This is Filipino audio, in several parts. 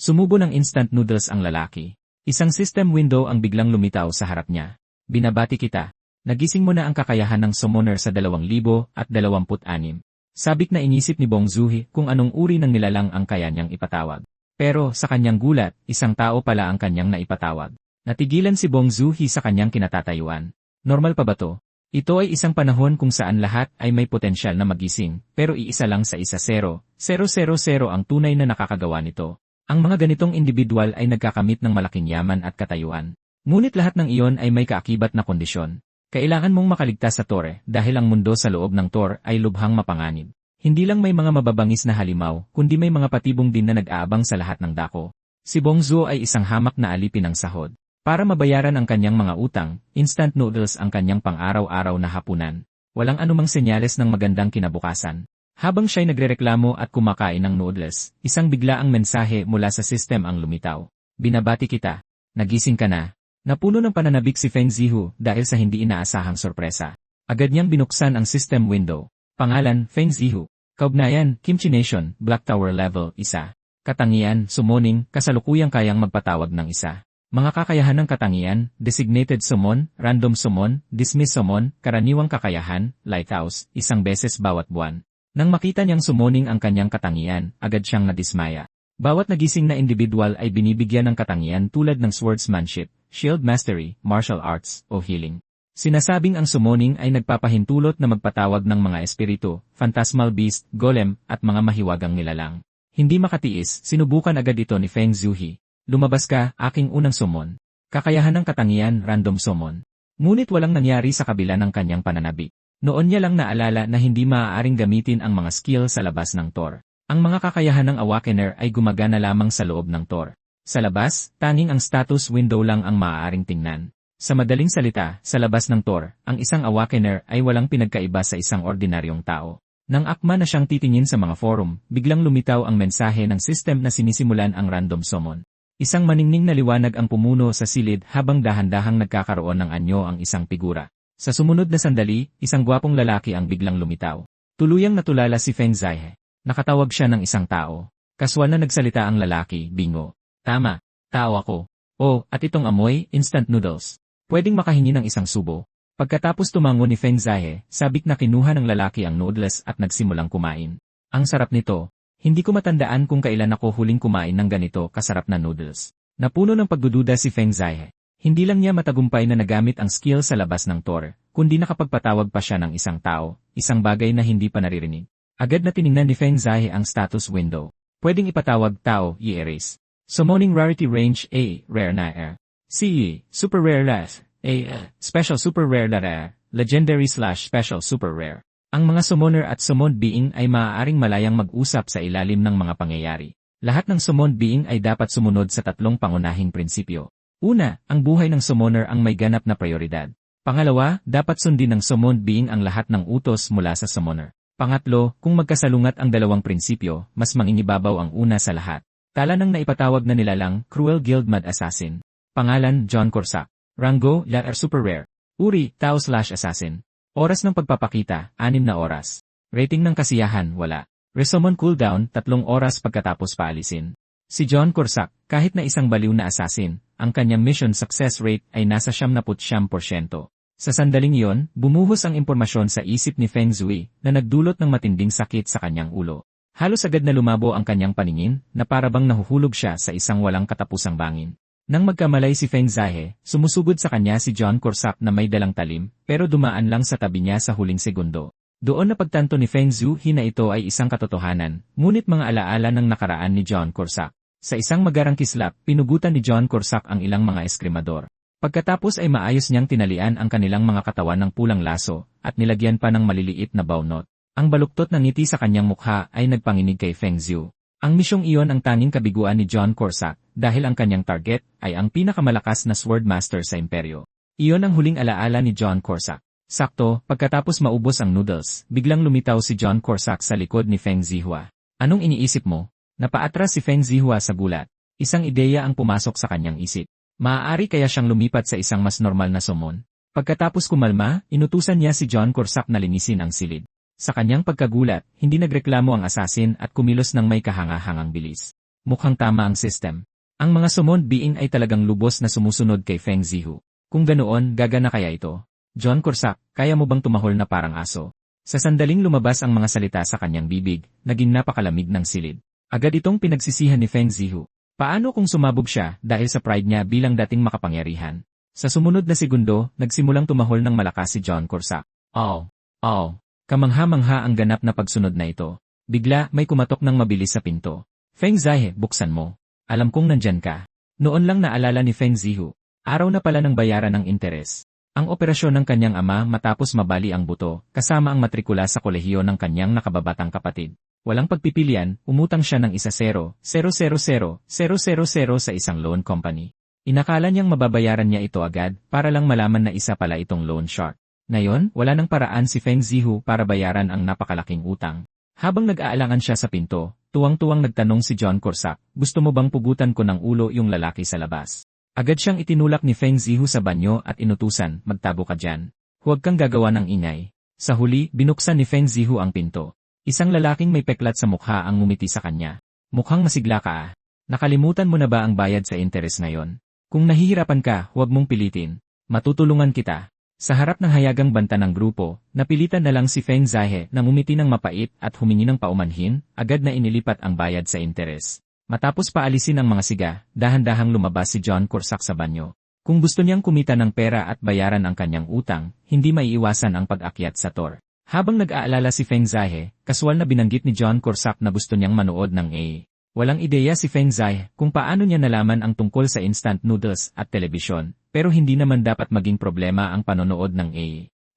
Sumubo ng instant noodles ang lalaki. Isang system window ang biglang lumitaw sa harap niya. Binabati kita. Nagising mo na ang kakayahan ng summoner sa 2026. Sabik na inisip ni Bong Zuhi kung anong uri ng nilalang ang kaya niyang ipatawag. Pero sa kanyang gulat, isang tao pala ang kanyang naipatawag. Natigilan si Bong Zuhi sa kanyang kinatatayuan. Normal pa ba to? Ito ay isang panahon kung saan lahat ay may potensyal na magising, pero iisa lang sa 1-0, 000 ang tunay na nakakagawa nito. Ang mga ganitong individual ay nagkakamit ng malaking yaman at katayuan. Ngunit lahat ng iyon ay may kaakibat na kondisyon. Kailangan mong makaligtas sa tore dahil ang mundo sa loob ng tor ay lubhang mapanganib. Hindi lang may mga mababangis na halimaw, kundi may mga patibong din na nag-aabang sa lahat ng dako. Si Bong Zuo ay isang hamak na alipin ng sahod. Para mabayaran ang kanyang mga utang, instant noodles ang kanyang pang-araw-araw na hapunan. Walang anumang senyales ng magandang kinabukasan. Habang siya'y nagrereklamo at kumakain ng noodles, isang biglaang mensahe mula sa system ang lumitaw. Binabati kita. Nagising ka na. Napuno ng pananabik si Feng Zihu dahil sa hindi inaasahang sorpresa. Agad niyang binuksan ang system window. Pangalan, Feng Zihu. Kaugnayan, Kimchi Nation, Black Tower Level 1. Katangian, summoning, kasalukuyang kayang magpatawag ng isa. Mga kakayahan ng katangian, designated summon, random summon, dismiss summon, karaniwang kakayahan, lighthouse, isang beses bawat buwan. Nang makita niyang summoning ang kanyang katangian, agad siyang nadismaya. Bawat nagising na individual ay binibigyan ng katangian tulad ng swordsmanship, shield mastery, martial arts, o healing. Sinasabing ang summoning ay nagpapahintulot na magpatawag ng mga espiritu, phantasmal beast, golem, at mga mahiwagang nilalang. Hindi makatiis, sinubukan agad ito ni Feng Zuhi. Lumabas ka, aking unang summon. Kakayahan ng katangian, random summon. Ngunit walang nangyari sa kabila ng kanyang pananabik. Noon niya lang naalala na hindi maaaring gamitin ang mga skill sa labas ng tor. Ang mga kakayahan ng Awakener ay gumagana lamang sa loob ng tor. Sa labas, tanging ang status window lang ang maaaring tingnan. Sa madaling salita, sa labas ng tor, ang isang Awakener ay walang pinagkaiba sa isang ordinaryong tao. Nang akma na siyang titingin sa mga forum, biglang lumitaw ang mensahe ng system na sinisimulan ang random summon. Isang maningning na liwanag ang pumuno sa silid habang dahan-dahang nagkakaroon ng anyo ang isang figura. Sa sumunod na sandali, isang gwapong lalaki ang biglang lumitaw. Tuluyang natulala si Feng Zihe. Nakatawag siya ng isang tao. Kaswal na nagsalita ang lalaki, bingo. Tama, tao ako. Oh, at itong amoy, instant noodles. Pwedeng makahingi ng isang subo. Pagkatapos tumango ni Feng Zihe, sabik na kinuha ng lalaki ang noodles at nagsimulang kumain. Ang sarap nito. Hindi ko matandaan kung kailan ako huling kumain ng ganito kasarap na noodles. Napuno ng pagdududa si Feng Zihe. Hindi lang niya matagumpay na nagamit ang skill sa labas ng tor, kundi nakapagpatawag pa siya ng isang tao, isang bagay na hindi pa naririnig. Agad na tiningnan ni Feng Zihe ang status window. Pwedeng ipatawag tao, i-erase. Summoning rarity range A, rare na rare. C, super rare less. A, special super rare na rare. Legendary/special super rare. Ang mga summoner at summoned being ay maaaring malayang mag-usap sa ilalim ng mga pangyayari. Lahat ng summoned being ay dapat sumunod sa tatlong pangunahing prinsipyo. Una, ang buhay ng summoner ang may ganap na prioridad. Pangalawa, dapat sundin ng summoned being ang lahat ng utos mula sa summoner. Pangatlo, kung magkasalungat ang dalawang prinsipyo, mas mangingibabaw ang una sa lahat. Tala ng naipatawag na nilalang, Cruel Guildmad Assassin. Pangalan, John Corsac. Rango, Latter Super Rare. Uri, Tao/Assassin. Oras ng pagpapakita, 6 na oras. Rating ng kasiyahan, wala. Resummon cooldown, 3 oras pagkatapos paalisin. Si John Corsac, kahit na isang baliw na assassin, ang kanyang mission success rate ay nasa 79%. Sa sandaling iyon, bumuhos ang impormasyon sa isip ni Feng Zui na nagdulot ng matinding sakit sa kanyang ulo. Halos agad na lumabo ang kanyang paningin na parabang nahuhulog siya sa isang walang katapusang bangin. Nang magkamalay si Feng Zihe, sumusugod sa kanya si John Corsac na may dalang talim, pero dumaan lang sa tabi niya sa huling segundo. Doon napagtanto ni Feng Zuhi na ito ay isang katotohanan, ngunit mga alaala ng nakaraan ni John Corsac. Sa isang magarang kislap, pinugutan ni John Corsac ang ilang mga eskrimador. Pagkatapos ay maayos niyang tinalian ang kanilang mga katawan ng pulang laso, at nilagyan pa ng maliliit na bawnot. Ang baluktot ng ngiti sa kanyang mukha ay nagpanginig kay Feng Zhu. Ang misyong iyon ang tanging kabiguan ni John Corsac, dahil ang kanyang target ay ang pinakamalakas na swordmaster sa imperyo. Iyon ang huling alaala ni John Corsac. Sakto, pagkatapos maubos ang noodles, biglang lumitaw si John Corsac sa likod ni Feng Zihua. Anong iniisip mo? Napaatras si Feng Zihua sa gulat. Isang ideya ang pumasok sa kanyang isip. Maaari kaya siyang lumipat sa isang mas normal na summon. Pagkatapos kumalma, inutusan niya si John Corsac na linisin ang silid. Sa kanyang pagkagulat, hindi nagreklamo ang assassin at kumilos ng may kahanga-hangang bilis. Mukhang tama ang system. Ang mga summoned being ay talagang lubos na sumusunod kay Feng Zihu. Kung ganoon, gagana kaya ito? John Corsac, kaya mo bang tumahol na parang aso? Sa sandaling lumabas ang mga salita sa kanyang bibig, naging napakalamig ng silid. Agad itong pinagsisihan ni Feng Zihu. Paano kung sumabog siya dahil sa pride niya bilang dating makapangyarihan? Sa sumunod na segundo, nagsimulang tumahol ng malakas si John Corsac. Oh. Kamangha-mangha ang ganap na pagsunod na ito. Bigla, may kumatok ng mabilis sa pinto. Feng Zihe, buksan mo. Alam kong nandyan ka. Noon lang naalala ni Feng Zihu. Araw na pala ng bayaran ng interes. Ang operasyon ng kanyang ama matapos mabali ang buto, kasama ang matrikula sa kolehiyo ng kanyang nakababatang kapatid. Walang pagpipilian, umutang siya ng 1,000,000 sa isang loan company. Inakala niyang mababayaran niya ito agad para lang malaman na isa pala itong loan shark. Ngayon, wala nang paraan si Feng Zihu para bayaran ang napakalaking utang. Habang nag-aalangan siya sa pinto, tuwang-tuwang nagtanong si John Corsac, gusto mo bang pugutan ko ng ulo yung lalaki sa labas? Agad siyang itinulak ni Feng Zihu sa banyo at inutusan, magtabo ka dyan. Huwag kang gagawa ng ingay. Sa huli, binuksan ni Feng Zihu ang pinto. Isang lalaking may peklat sa mukha ang ngumiti sa kanya. Mukhang masigla ka ah. Nakalimutan mo na ba ang bayad sa interes ngayon? Kung nahihirapan ka, huwag mong pilitin. Matutulungan kita. Sa harap ng hayagang banta ng grupo, napilitan na lang si Feng Zihe na ngumiti ng mapait at humingi ng paumanhin, agad na inilipat ang bayad sa interes. Matapos paalisin ang mga siga, dahan-dahang lumabas si John Corsac sa banyo. Kung gusto niyang kumita ng pera at bayaran ang kanyang utang, hindi maiiwasan ang pag-akyat sa tour. Habang nag-aalala si Feng Zihe, kaswal na binanggit ni John Corsac na gusto niyang manood ng A. Walang ideya si Feng Zihe kung paano niya nalaman ang tungkol sa instant noodles at telebisyon, pero hindi naman dapat maging problema ang panonood ng A.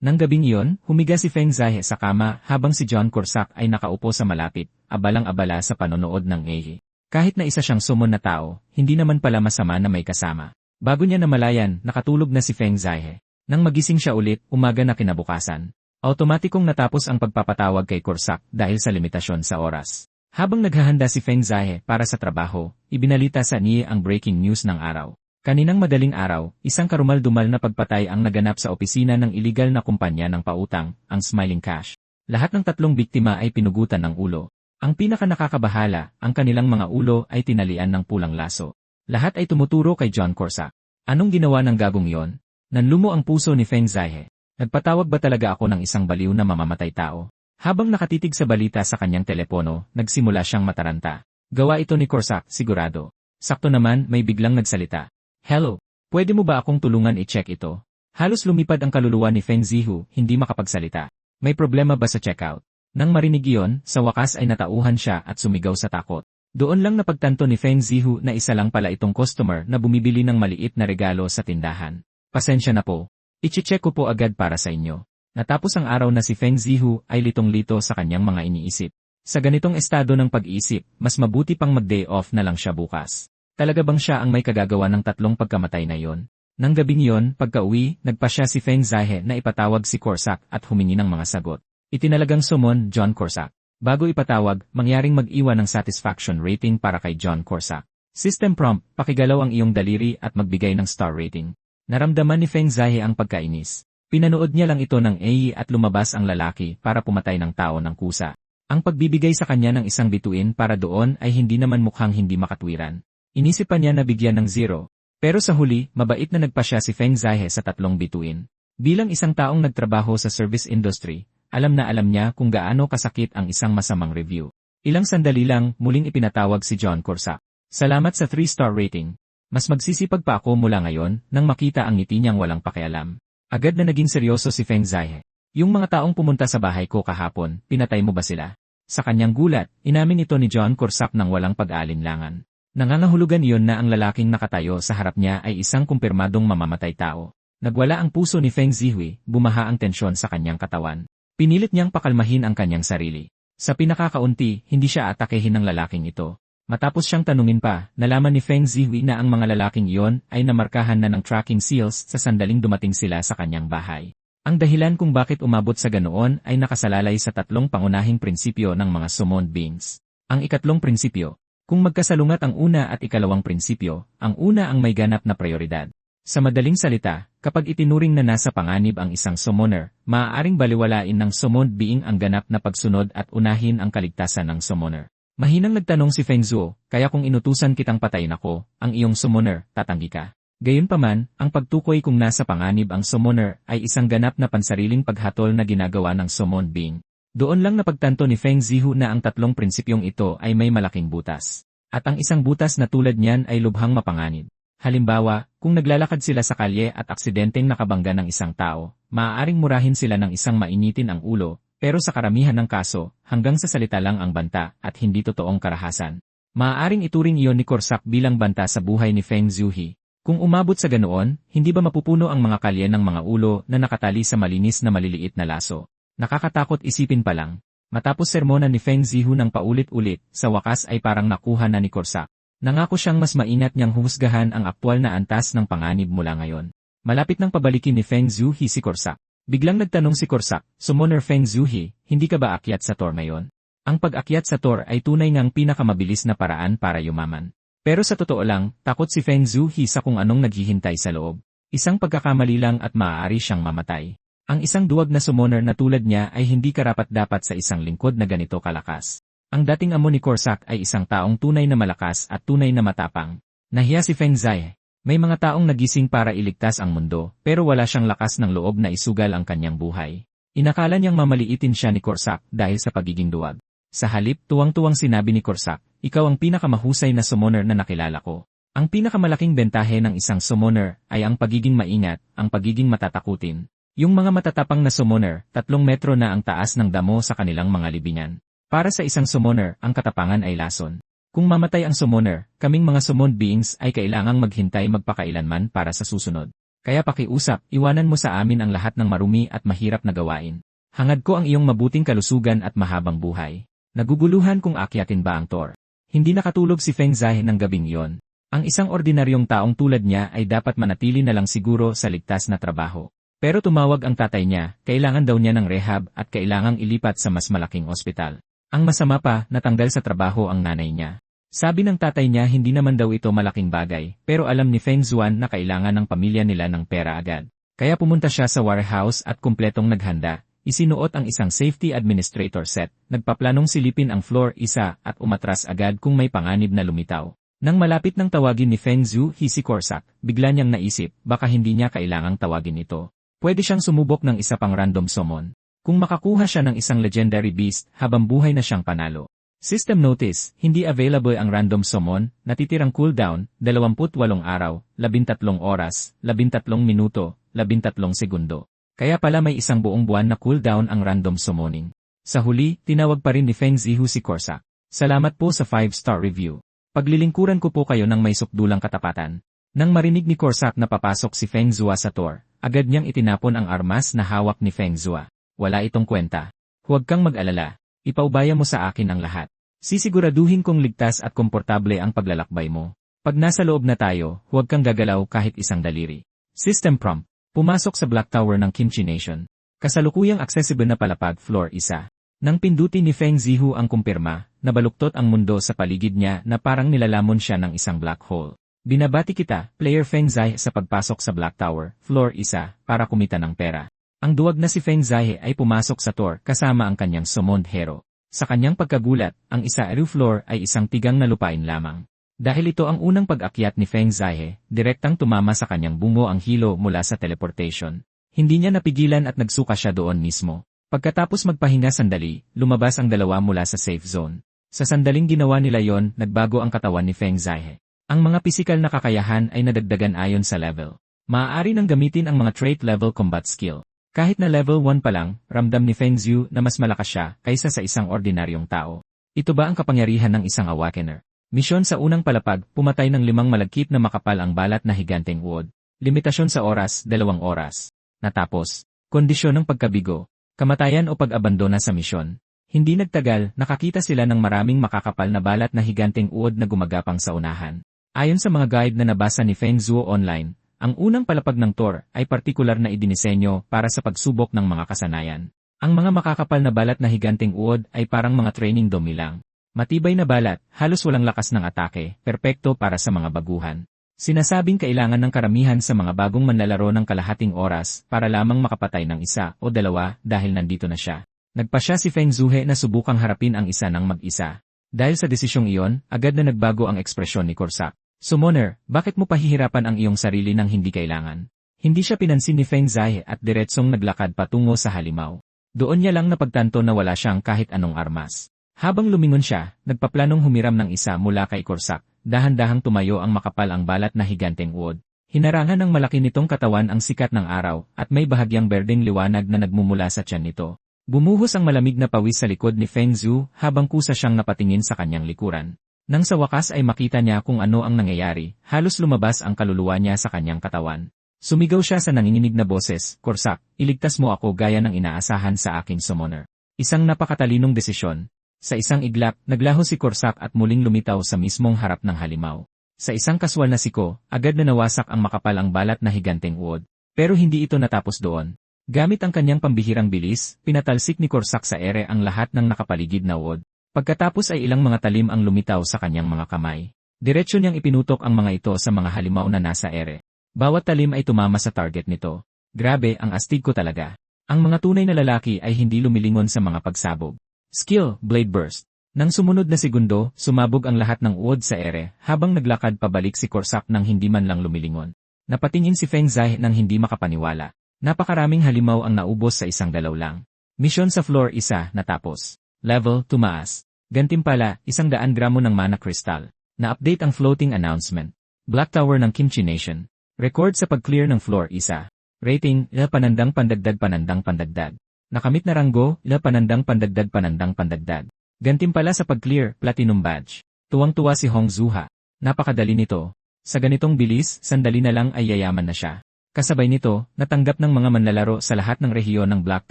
Nang gabing iyon, humiga si Feng Zihe sa kama habang si John Corsac ay nakaupo sa malapit, abalang-abala sa panonood ng A. Kahit na isa siyang summon na tao, hindi naman pala masama na may kasama. Bago niya namalayan, nakatulog na si Feng Zihe. Nang magising siya ulit, umaga na kinabukasan. Automatikong natapos ang pagpapatawag kay Corsac dahil sa limitasyon sa oras. Habang naghahanda si Feng Zihe para sa trabaho, ibinalita sa niya ang breaking news ng araw. Kaninang madaling araw, isang karumal-dumal na pagpatay ang naganap sa opisina ng iligal na kumpanya ng pautang, ang Smiling Cash. Lahat ng tatlong biktima ay pinugutan ng ulo. Ang pinaka-nakakabahala, ang kanilang mga ulo ay tinalian ng pulang laso. Lahat ay tumuturo kay John Corsac. Anong ginawa ng gagong yon? Nanlumo ang puso ni Feng Zihe. Nagpatawag ba talaga ako ng isang baliw na mamamatay tao? Habang nakatitig sa balita sa kanyang telepono, nagsimula siyang mataranta. Gawa ito ni Corsac, sigurado. Sakto naman, may biglang nagsalita. Hello, pwede mo ba akong tulungan i-check ito? Halos lumipad ang kaluluwa ni Feng Zihu, hindi makapagsalita. May problema ba sa checkout? Nang marinig iyon, sa wakas ay natauhan siya at sumigaw sa takot. Doon lang napagtanto ni Feng Zihu na isa lang pala itong customer na bumibili ng maliit na regalo sa tindahan. Pasensya na po. I-check ko po agad para sa inyo. Natapos ang araw na si Feng Zihu ay litong-lito sa kanyang mga iniisip. Sa ganitong estado ng pag-iisip, mas mabuti pang mag-day off na lang siya bukas. Talaga bang siya ang may kagagawa ng tatlong pagkamatay na yon? Nang gabing yon, pagka-uwi, nagpa siya si Feng Zihe na ipatawag si Corsac at humingi ng mga sagot. Itinalagang summon John Corsac. Bago ipatawag, mangyaring mag-iwan ng satisfaction rating para kay John Corsac. System prompt, pakigalaw ang iyong daliri at magbigay ng star rating. Naramdaman ni Feng Zihe ang pagkainis. Pinanood niya lang ito ng AI at lumabas ang lalaki para pumatay ng tao ng kusa. Ang pagbibigay sa kanya ng isang bituin para doon ay hindi naman mukhang hindi makatwiran. Inisipan niya na bigyan ng 0. Pero sa huli, mabait na nagpa siya si Feng Zihe sa 3 bituin. Bilang isang taong nagtrabaho sa service industry, alam na alam niya kung gaano kasakit ang isang masamang review. Ilang sandali lang, muling ipinatawag si John Corsac. Salamat sa 3-star rating. Mas magsisipag pa ako mula ngayon nang makita ang ngiti niyang walang pakialam. Agad na naging seryoso si Feng Zihe. Yung mga taong pumunta sa bahay ko kahapon, pinatay mo ba sila? Sa kanyang gulat, inamin ito ni John Corsac ng walang pag-aalinlangan. Nangangahulugan iyon na ang lalaking nakatayo sa harap niya ay isang kumpirmadong mamamatay tao. Nagwala ang puso ni Feng Zihe, bumaha ang tensyon sa kanyang katawan. Pinilit niyang pakalmahin ang kanyang sarili. Sa pinakakaunti, hindi siya atakehin ng lalaking ito. Matapos siyang tanungin pa, nalaman ni Feng Zihe na ang mga lalaking iyon ay namarkahan na ng tracking seals sa sandaling dumating sila sa kanyang bahay. Ang dahilan kung bakit umabot sa ganoon ay nakasalalay sa 3 pangunahing prinsipyo ng mga summoned beings. Ang ikatlong prinsipyo, kung magkasalungat ang una at ikalawang prinsipyo, ang una ang may ganap na prioridad. Sa madaling salita, kapag itinuring na nasa panganib ang isang summoner, maaaring baliwalain ng summoned being ang ganap na pagsunod at unahin ang kaligtasan ng summoner. Mahinang nagtanong si Feng Zhuo, kaya kung inutusan kitang patayin ako, ang iyong summoner, tatanggi ka. Gayunpaman, ang pagtukoy kung nasa panganib ang summoner ay isang ganap na pansariling paghatol na ginagawa ng summon being. Doon lang napagtanto ni Feng Zhihu na ang tatlong prinsipyong ito ay may malaking butas. At ang isang butas na tulad niyan ay lubhang mapanganib. Halimbawa, kung naglalakad sila sa kalye at aksidenteng nakabangga ng isang tao, maaaring murahin sila ng isang mainitin ang ulo, pero sa karamihan ng kaso, hanggang sa salita lang ang banta at hindi totoong karahasan. Maaaring ituring iyon ni Corsac bilang banta sa buhay ni Feng Zhuhi. Kung umabot sa ganoon, hindi ba mapupuno ang mga kalye ng mga ulo na nakatali sa malinis na maliliit na laso? Nakakatakot isipin pa lang. Matapos sermonan ni Feng Zhihu ng paulit-ulit, sa wakas ay parang nakuha na ni Corsac. Nangako siyang mas maingat niyang humusgahan ang aktwal na antas ng panganib mula ngayon. Malapit nang pabalikin ni Feng Zhuhi si Corsac. Biglang nagtanong si Corsac, Summoner Feng Zhuhi, hindi ka ba akyat sa Tor ngayon? Ang pag-akyat sa Tor ay tunay ngang pinakamabilis na paraan para yumaman. Pero sa totoo lang, takot si Feng Zhuhi sa kung anong naghihintay sa loob. Isang pagkakamali lang at maaari siyang mamatay. Ang isang duwag na summoner na tulad niya ay hindi karapat-dapat sa isang lingkod na ganito kalakas. Ang dating amo ni Corsac ay isang taong tunay na malakas at tunay na matapang. Nahiya si Feng Zai. May mga taong nagising para iligtas ang mundo, pero wala siyang lakas ng loob na isugal ang kanyang buhay. Inakala niyang mamaliitin siya ni Corsac dahil sa pagiging duwag. Sa halip, tuwang-tuwang sinabi ni Corsac, ikaw ang pinakamahusay na summoner na nakilala ko. Ang pinakamalaking bentahe ng isang summoner ay ang pagiging maingat, ang pagiging matatakutin. Yung mga matatapang na summoner, 3 metro na ang taas ng damo sa kanilang mga libingan. Para sa isang summoner, ang katapangan ay lason. Kung mamatay ang summoner, kaming mga summoned beings ay kailangang maghintay magpakailanman para sa susunod. Kaya pakiusap, iwanan mo sa amin ang lahat ng marumi at mahirap na gawain. Hangad ko ang iyong mabuting kalusugan at mahabang buhay. Naguguluhan kung akyatin ba ang Tor. Hindi nakatulog si Feng Zai ng gabing iyon. Ang isang ordinaryong taong tulad niya ay dapat manatili na lang siguro sa ligtas na trabaho. Pero tumawag ang tatay niya, kailangan daw niya ng rehab at kailangang ilipat sa mas malaking ospital. Ang masama pa, natanggal sa trabaho ang nanay niya. Sabi ng tatay niya hindi naman daw ito malaking bagay, pero alam ni Feng Zuan na kailangan ng pamilya nila ng pera agad. Kaya pumunta siya sa warehouse at kumpletong naghanda, isinuot ang isang safety administrator set, nagpaplanong silipin ang floor isa at umatras agad kung may panganib na lumitaw. Nang malapit ng tawagin ni Feng Zhuhi si Corsac, bigla niyang naisip, baka hindi niya kailangang tawagin ito. Pwede siyang sumubok ng isa pang random summon. Kung makakuha siya ng isang legendary beast, habang buhay na siyang panalo. System notice, hindi available ang random summon, natitirang cooldown, 28 araw, 13 oras, 13 minuto, 13 segundo. Kaya pala may isang buong buwan na cooldown ang random summoning. Sa huli, tinawag pa rin ni Feng Zhihu si Corsac. Salamat po sa 5-star review. Paglilingkuran ko po kayo ng may sukdulang katapatan. Nang marinig ni Corsac na papasok si Feng Zhuo sa Tor, agad niyang itinapon ang armas na hawak ni Feng Zhuo. Wala itong kwenta. Huwag kang mag-alala. Ipaubaya mo sa akin ang lahat. Sisiguraduhin kong ligtas at komportable ang paglalakbay mo. Pag nasa loob na tayo, huwag kang gagalaw kahit isang daliri. System prompt. Pumasok sa Black Tower ng Kimchi Nation. Kasalukuyang accessible na palapag floor 1. Nang pindutin ni Feng Zhihu ang kumpirma, nabaluktot ang mundo sa paligid niya na parang nilalamon siya ng isang black hole. Binabati kita, Player Feng Zai sa pagpasok sa Black Tower, floor 1, para kumita ng pera. Ang duwag na si Feng Zai ay pumasok sa Tor kasama ang kanyang summoned hero. Sa kanyang pagkagulat, ang isa floor ay isang tigang na lupain lamang. Dahil ito ang unang pag-akyat ni Feng Zai, direktang tumama sa kanyang bungo ang hilo mula sa teleportation. Hindi niya napigilan at nagsuka siya doon mismo. Pagkatapos magpahinga sandali, lumabas ang dalawa mula sa safe zone. Sa sandaling ginawa nila yon, nagbago ang katawan ni Feng Zai. Ang mga pisikal na kakayahan ay nadagdagan ayon sa level. Maaari nang gamitin ang mga trait level combat skill. Kahit na level 1 pa lang, ramdam ni Feng Zhu na mas malakas siya kaysa sa isang ordinaryong tao. Ito ba ang kapangyarihan ng isang awakener? Misyon sa unang palapag, pumatay ng 5 malagkit na makapal ang balat na higanteng uod. Limitasyon sa oras, 2 oras. Natapos. Kondisyon ng pagkabigo. Kamatayan o pag-abandona sa misyon. Hindi nagtagal, nakakita sila ng maraming makakapal na balat na higanteng uod na gumagapang sa unahan. Ayon sa mga guide na nabasa ni Feng Zhu online, ang unang palapag ng Tor ay partikular na idinisenyo para sa pagsubok ng mga kasanayan. Ang mga makakapal na balat na higanteng uod ay parang mga training dummy lang. Matibay na balat, halos walang lakas ng atake, perpekto para sa mga baguhan. Sinasabing kailangan ng karamihan sa mga bagong manlalaro ng kalahating oras para lamang makapatay ng isa o dalawa dahil nandito na siya. Nagpa siya si Feng Zhuhe na subukang harapin ang isa ng mag-isa. Dahil sa desisyong iyon, agad na nagbago ang ekspresyon ni Corsac. Summoner, bakit mo pahihirapan ang iyong sarili ng hindi kailangan? Hindi siya pinansin ni Feng Zai at diretsong naglakad patungo sa halimaw. Doon niya lang napagtanto na wala siyang kahit anong armas. Habang lumingon siya, nagpaplanong humiram ng isa mula kay Corsac, dahan-dahang tumayo ang makapal ang balat na higanteng uod. Hinarangan ng malaki nitong katawan ang sikat ng araw at may bahagyang berdeng liwanag na nagmumula sa tiyan nito. Bumuhos ang malamig na pawis sa likod ni Feng Zhu habang kusa siyang napatingin sa kanyang likuran. Nang sa wakas ay makita niya kung ano ang nangyayari, halos lumabas ang kaluluwa niya sa kanyang katawan. Sumigaw siya sa nanginginig na boses, Corsac, iligtas mo ako gaya ng inaasahan sa aking summoner. Isang napakatalinong desisyon. Sa isang iglap, naglaho si Corsac at muling lumitaw sa mismong harap ng halimaw. Sa isang kaswal na siko, agad na nawasak ang makapal ang balat na higanteng uod. Pero hindi ito natapos doon. Gamit ang kanyang pambihirang bilis, pinatalsik ni Corsac sa ere ang lahat ng nakapaligid na uod. Pagkatapos ay ilang mga talim ang lumitaw sa kanyang mga kamay. Diretsyo niyang ipinutok ang mga ito sa mga halimaw na nasa ere. Bawat talim ay tumama sa target nito. Grabe, ang astig ko talaga. Ang mga tunay na lalaki ay hindi lumilingon sa mga pagsabog. Skill, Blade Burst. Nang sumunod na segundo, sumabog ang lahat ng uod sa ere habang naglakad pabalik si Corsac nang hindi man lang lumilingon. Napatingin si Feng Zai nang hindi makapaniwala. Napakaraming halimaw ang naubos sa isang dalaw lang. Misyon sa floor 1 natapos. Level tumaas. Gantimpala, 100 gramo ng mana crystal. Na-update ang floating announcement. Black Tower ng Kimchi Nation. Record sa pag-clear ng floor 1. Rating, panandang pandagdag panandang pandagdag. Nakamit na ranggo, panandang pandagdag panandang pandagdag. Gantimpala sa pag-clear, Platinum Badge. Tuwang-tuwa si Hong Zuha. Napakadali nito. Sa ganitong bilis, sandali na lang ay yayaman na siya. Kasabay nito, natanggap ng mga manlalaro sa lahat ng rehiyon ng Black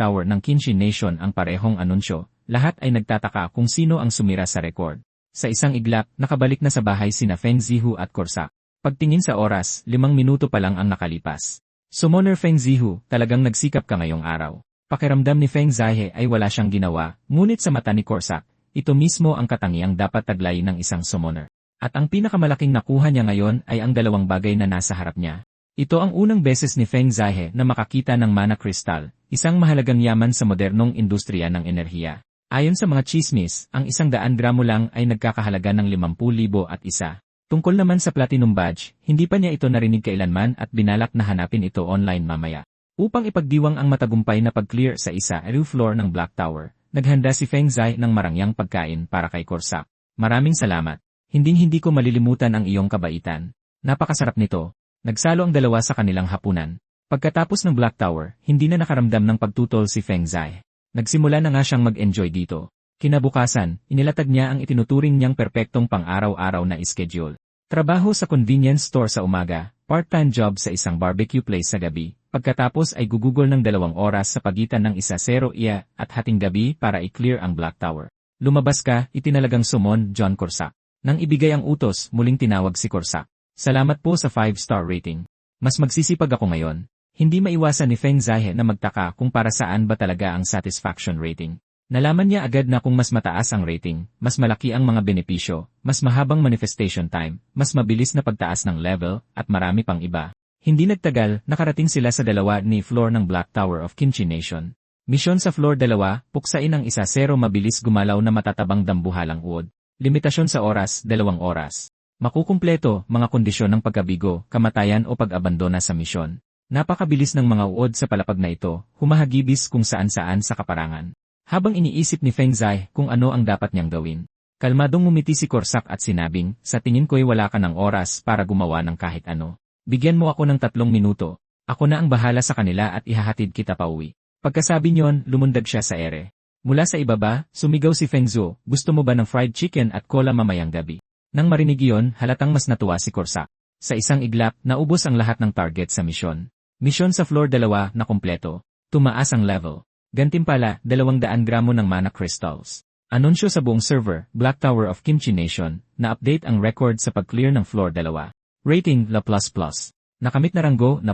Tower ng Kimchi Nation ang parehong anunsyo. Lahat ay nagtataka kung sino ang sumira sa record. Sa isang iglap, nakabalik na sa bahay sina Feng Zihu at Corsac. Pagtingin sa oras, 5 minuto pa lang ang nakalipas. Summoner Feng Zihu, talagang nagsikap ka ngayong araw. Pakiramdam ni Feng Zai ay wala siyang ginawa, ngunit sa mata ni Corsac, ito mismo ang katangiang dapat taglayin ng isang summoner. At ang pinakamalaking nakuha niya ngayon ay ang dalawang bagay na nasa harap niya. Ito ang unang beses ni Feng Zai na makakita ng mana crystal, isang mahalagang yaman sa modernong industriya ng enerhiya. Ayon sa mga chismis, ang 100 gramo lang ay nagkakahalaga ng 50,001. Tungkol naman sa Platinum Badge, hindi pa niya ito narinig kailanman at binalak na hanapin ito online mamaya. Upang ipagdiwang ang matagumpay na pag-clear sa roof floor ng Black Tower, naghanda si Feng Zai ng marangyang pagkain para kay Corsac. Maraming salamat. Hinding-hindi ko malilimutan ang iyong kabaitan. Napakasarap nito. Nagsalo ang dalawa sa kanilang hapunan. Pagkatapos ng Black Tower, hindi na nakaramdam ng pagtutol si Feng Zai. Nagsimula na nga siyang mag-enjoy dito. Kinabukasan, inilatag niya ang itinuturing niyang perpektong pang-araw-araw na schedule. Trabaho sa convenience store sa umaga, part-time job sa isang barbecue place sa gabi, pagkatapos ay gugugol ng 2 oras sa pagitan ng 1:00 at hating gabi para i-clear ang Black Tower. Lumabas ka, itinalagang summon John Corsac. Nang ibigay ang utos, muling tinawag si Corsac. Salamat po sa 5-star rating. Mas magsisipag ako ngayon. Hindi maiwasan ni Feng Zai na magtaka kung para saan ba talaga ang satisfaction rating. Nalaman niya agad na kung mas mataas ang rating, mas malaki ang mga benepisyo, mas mahabang manifestation time, mas mabilis na pagtaas ng level, at marami pang iba. Hindi nagtagal, nakarating sila sa 2 ni floor ng Black Tower of Kimchi Nation. Misyon sa floor 2, puksain ang 1:0 mabilis gumalaw na matatabang dambuhalang uod. Limitasyon sa oras, 2 oras. Makukumpleto, mga kondisyon ng pagkabigo, kamatayan o pag-abandona sa misyon. Napakabilis ng mga uod sa palapag na ito, humahagibis kung saan-saan sa kaparangan. Habang iniisip ni Feng Zai kung ano ang dapat niyang gawin, kalmadong ngumiti si Corsac at sinabing, sa tingin ko'y wala ka ng oras para gumawa ng kahit ano. Bigyan mo ako ng 3 minuto. Ako na ang bahala sa kanila at ihahatid kita pauwi. Pagkasabi niyon, lumundag siya sa ere. Mula sa ibaba, sumigaw si Feng Zhu, gusto mo ba ng fried chicken at cola mamayang gabi? Nang marinig iyon, halatang mas natuwa si Corsac. Sa isang iglap, naubos ang lahat ng target sa misyon. Misyon sa floor 2 na kumpleto. Tumaas ang level. Gantimpala, 200 gramo ng mana crystals. Anunsyo sa buong server, Black Tower of Kimchi Nation, na-update ang record sa pag-clear ng floor 2. Rating, La++. Nakamit na ranggo, na++.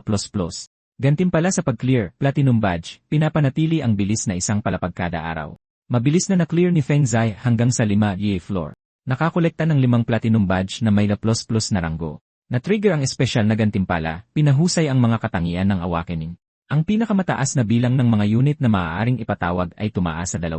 Gantimpala sa pag-clear, Platinum Badge, pinapanatili ang bilis na isang palapag kada araw. Mabilis na na-clear ni Feng Zai hanggang sa 5 floor. Nakakolekta ng 5 Platinum Badge na may La++ na ranggo. Na-trigger ang espesyal na gantimpala, pinahusay ang mga katangian ng awakening. Ang pinakamataas na bilang ng mga unit na maaaring ipatawag ay tumaas sa 2.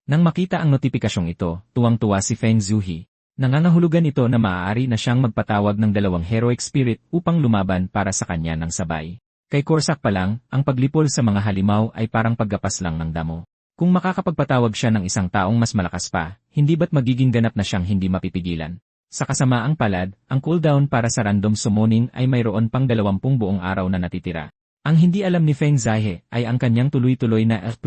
Nang makita ang notifikasyong ito, tuwang-tuwa si Feng Zuhi. Nangangahulugan ito na maaari na siyang magpatawag ng dalawang heroic spirit upang lumaban para sa kanya ng sabay. Kay Corsac pa lang, ang paglipol sa mga halimaw ay parang paggapas lang ng damo. Kung makakapagpatawag siya ng isang taong mas malakas pa, hindi ba't magiging ganap na siyang hindi mapipigilan? Sa kasamaang palad, ang cooldown para sa random summoning ay mayroon pang 20 buong araw na natitira. Ang hindi alam ni Feng Zihe ay ang kanyang tuloy-tuloy na F++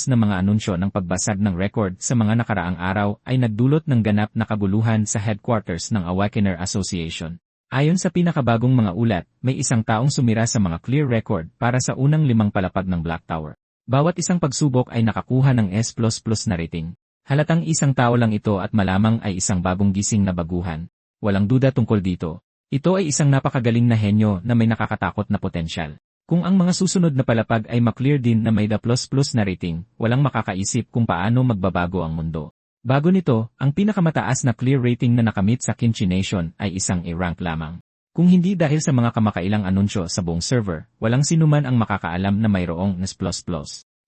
na mga anunsyo ng pagbasag ng record sa mga nakaraang araw ay nagdulot ng ganap na kabuluhan sa headquarters ng Awakener Association. Ayon sa pinakabagong mga ulat, may isang taong sumira sa mga clear record para sa unang 5 palapag ng Black Tower. Bawat isang pagsubok ay nakakuha ng S++ na rating. Halatang isang tao lang ito at malamang ay isang bagong gising na baguhan. Walang duda tungkol dito. Ito ay isang napakagaling na henyo na may nakakatakot na potensyal. Kung ang mga susunod na palapag ay maklear din na may D++ na rating, walang makakaisip kung paano magbabago ang mundo. Bago nito, ang pinakamataas na clear rating na nakamit sa Kimchi Nation ay isang A-rank lamang. Kung hindi dahil sa mga kamakailang anunsyo sa buong server, walang sinuman ang makakaalam na mayroong NS++.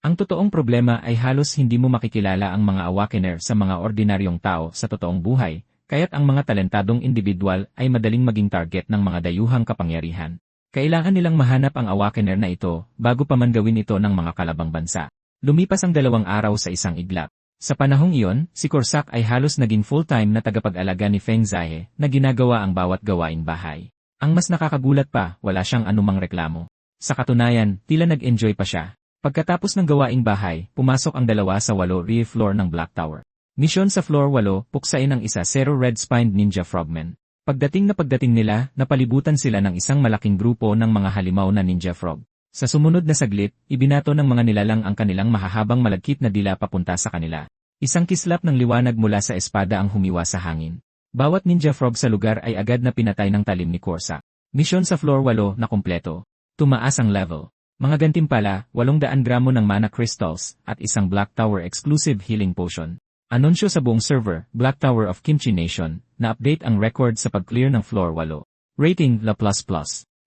Ang totoong problema ay halos hindi mo makikilala ang mga Awakener sa mga ordinaryong tao sa totoong buhay, kaya't ang mga talentadong individual ay madaling maging target ng mga dayuhang kapangyarihan. Kailangan nilang mahanap ang Awakener na ito bago pa man gawin ito ng mga kalabang bansa. Lumipas ang 2 araw sa isang iglap. Sa panahong iyon, si Corsac ay halos naging full-time na tagapag-alaga ni Feng Zihe na ginagawa ang bawat gawaing bahay. Ang mas nakakagulat pa, wala siyang anumang reklamo. Sa katunayan, tila nag-enjoy pa siya. Pagkatapos ng gawaing bahay, pumasok ang 2 sa 8 rear floor ng Black Tower. Misyon sa floor 8, puksain ang isa 0 red-spined ninja frogmen. Pagdating nila, napalibutan sila ng isang malaking grupo ng mga halimaw na ninja frog. Sa sumunod na saglit, ibinato ng mga nilalang ang kanilang mahahabang malagkit na dila papunta sa kanila. Isang kislap ng liwanag mula sa espada ang humiwa sa hangin. Bawat ninja frog sa lugar ay agad na pinatay ng talim ni Corsac. Misyon sa floor 8 na kumpleto. Tumaas ang level. Mga gantimpala, 800 gramo ng mana crystals, at isang Black Tower exclusive healing potion. Anunsyo sa buong server, Black Tower of Kimchi Nation, na-update ang record sa pag-clear ng floor 8. Rating, La++.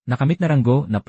Nakamit na ranggo, na++.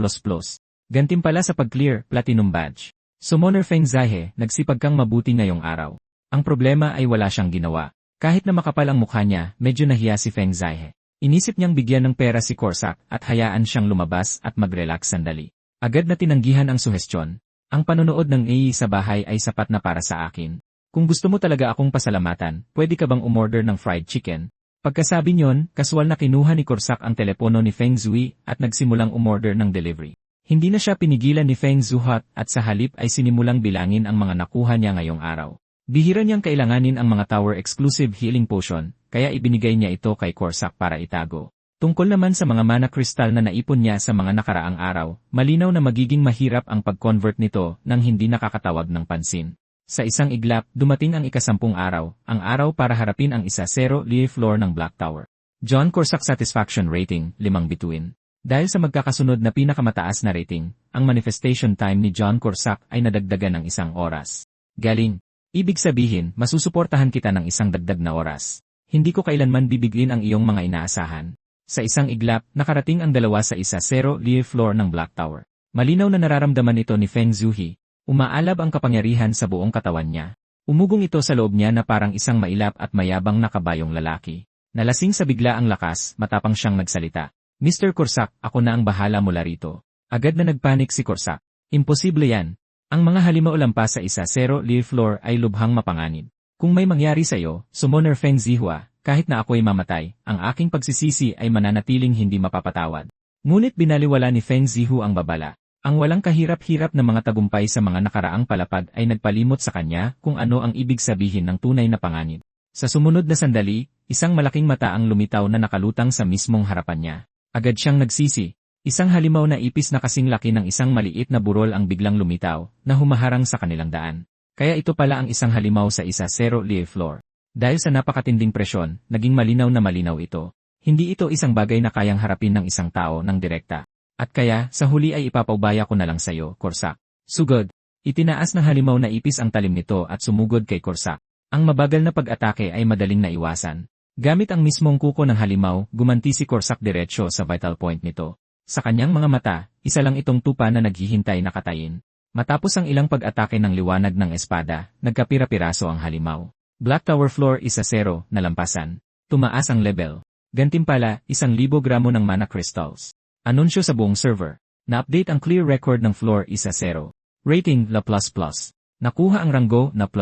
Gantimpala sa pag-clear, Platinum Badge. Summoner Feng Zihe, nagsipag kang mabuti ngayong araw. Ang problema ay wala siyang ginawa. Kahit na makapal ang mukha niya, medyo nahiya si Feng Zihe. Inisip niyang bigyan ng pera si Corsac at hayaan siyang lumabas at mag-relax sandali. Agad na tinanggihan ang suhestyon. Ang panonood ng AI sa bahay ay sapat na para sa akin. Kung gusto mo talaga akong pasalamatan, pwede ka bang umorder ng fried chicken? Pagkasabi niyon, kaswal na kinuha ni Corsac ang telepono ni Feng Zui at nagsimulang umorder ng delivery. Hindi na siya pinigilan ni Feng Zuhat at sa halip ay sinimulang bilangin ang mga nakuha niya ngayong araw. Bihira niyang kailanganin ang mga tower exclusive healing potion, kaya ibinigay niya ito kay Corsac para itago. Tungkol naman sa mga mana crystal na naipon niya sa mga nakaraang araw, malinaw na magiging mahirap ang pag-convert nito nang hindi nakakatawag ng pansin. Sa isang iglap, dumating ang ika-10 araw, ang araw para harapin ang isa 0 rear floor ng Black Tower. John Corsac Satisfaction Rating, 5 bituin. Dahil sa magkakasunod na pinakamataas na rating, ang manifestation time ni John Corsac ay nadagdagan ng 1 oras. Galing. Ibig sabihin, masusuportahan kita ng 1 dagdag na oras. Hindi ko kailanman bibiglin ang iyong mga inaasahan. Sa isang iglap, nakarating ang 2 sa isa 0 rear floor ng Black Tower. Malinaw na nararamdaman ito ni Feng Zuhi. Umaalab ang kapangyarihan sa buong katawan niya. Umugong ito sa loob niya na parang isang mailap at mayabang na kabayong lalaki. Nalasing sa bigla ang lakas, matapang siyang nagsalita. Mr. Corsac, ako na ang bahala mula rito. Agad na nagpanik si Corsac. Imposible yan. Ang mga halimaw lampas sa isa 0 rear floor ay lubhang mapanganib. Kung may mangyari sa'yo, Summoner Feng Zihua, kahit na ako'y mamatay, ang aking pagsisisi ay mananatiling hindi mapapatawad. Ngunit binaliwala ni Feng Zihu ang babala. Ang walang kahirap-hirap na mga tagumpay sa mga nakaraang palapag ay nagpalimot sa kanya kung ano ang ibig sabihin ng tunay na panganib. Sa sumunod na sandali, isang malaking mata ang lumitaw na nakalutang sa mismong harapan niya. Agad siyang nagsisi. Isang halimaw na ipis na kasing laki ng isang maliit na burol ang biglang lumitaw, na humaharang sa kanilang daan. Kaya ito pala ang isang halimaw sa isa 0 rear floor. Dahil sa napakatinding presyon, naging malinaw na malinaw ito. Hindi ito isang bagay na kayang harapin ng isang tao ng direkta. At kaya, sa huli ay ipapaubaya ko na lang sa'yo, Corsac. Sugod. Itinaas ng halimaw na ipis ang talim nito at sumugod kay Corsac. Ang mabagal na pag-atake ay madaling naiwasan. Gamit ang mismong kuko ng halimaw, gumanti si Corsac diretsyo sa vital point nito. Sa kanyang mga mata, isa lang itong tupa na naghihintay na katayin. Matapos ang ilang pag-atake ng liwanag ng espada, nagkapira-piraso ang halimaw. Black Tower floor 1-0, nalampasan. Tumaas ang level. Gantimpala, 1,000 gramo ng mana crystals. Anunsyo sa buong server. Na-update ang clear record ng floor 1-0. Rating, La++. Nakuha ang ranggo na ++.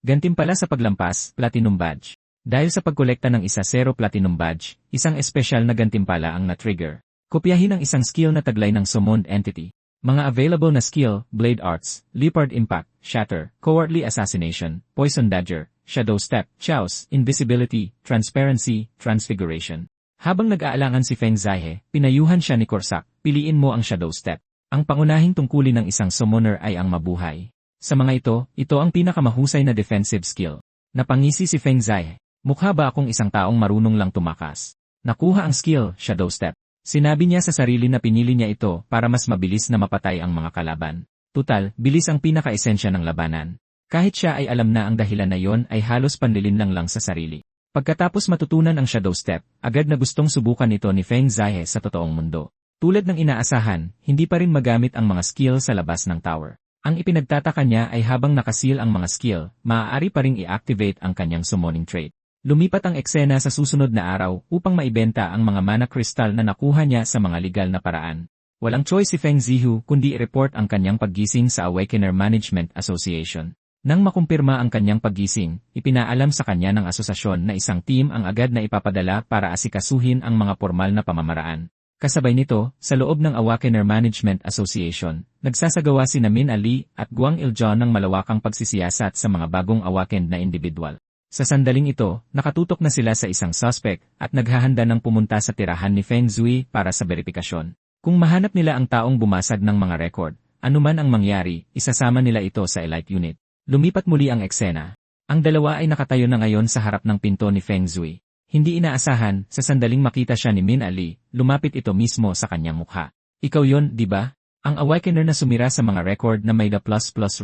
Gantimpala sa paglampas, Platinum Badge. Dahil sa pagkolekta ng 1-0 Platinum Badge, isang espesyal na gantimpala ang na-trigger. Kopyahin ang isang skill na taglay ng summoned entity. Mga available na skill, Blade Arts, Leopard Impact, Shatter, Cowardly Assassination, Poison Dagger, Shadow Step, Chaos, Invisibility, Transparency, Transfiguration. Habang nag-aalangan si Feng Zihe, pinayuhan siya ni Corsac, piliin mo ang Shadow Step. Ang pangunahing tungkulin ng isang summoner ay ang mabuhay. Sa mga ito ang pinakamahusay na defensive skill. Napangisi si Feng Zihe, mukha ba akong isang taong marunong lang tumakas? Nakuha ang skill, Shadow Step. Sinabi niya sa sarili na pinili niya ito para mas mabilis na mapatay ang mga kalaban. Tutal, bilis ang pinaka-esensya ng labanan. Kahit siya ay alam na ang dahilan na yon ay halos panlilinlang lang sa sarili. Pagkatapos matutunan ang Shadow Step, agad na gustong subukan ito ni Feng Zihe sa totoong mundo. Tulad ng inaasahan, hindi pa rin magamit ang mga skill sa labas ng tower. Ang ipinagtataka niya ay habang nakasil ang mga skill, maaari pa ring i-activate ang kanyang summoning trait. Lumipat ang eksena sa susunod na araw upang maibenta ang mga mana crystal na nakuha niya sa mga legal na paraan. Walang choice si Feng Zihu kundi i-report ang kanyang paggising sa Awakener Management Association. Nang makumpirma ang kanyang paggising, ipinaalam sa kanya ng asosasyon na isang team ang agad na ipapadala para asikasuhin ang mga formal na pamamaraan. Kasabay nito, sa loob ng Awakener Management Association, nagsasagawa sina Min Ali at Guang Iljon ng malawakang pagsisiyasat sa mga bagong awakened na individual. Sa sandaling ito, nakatutok na sila sa isang suspect at naghahanda ng pumunta sa tirahan ni Feng Zui para sa beripikasyon. Kung mahanap nila ang taong bumasag ng mga record, anuman ang mangyari, isasama nila ito sa elite unit. Lumipat muli ang eksena. Ang dalawa ay nakatayo na ngayon sa harap ng pinto ni Feng Zui. Hindi inaasahan, sa sandaling makita siya ni Min Ali, lumapit ito mismo sa kanyang mukha. Ikaw yon, di ba? Ang Awakener na sumira sa mga record na may the ++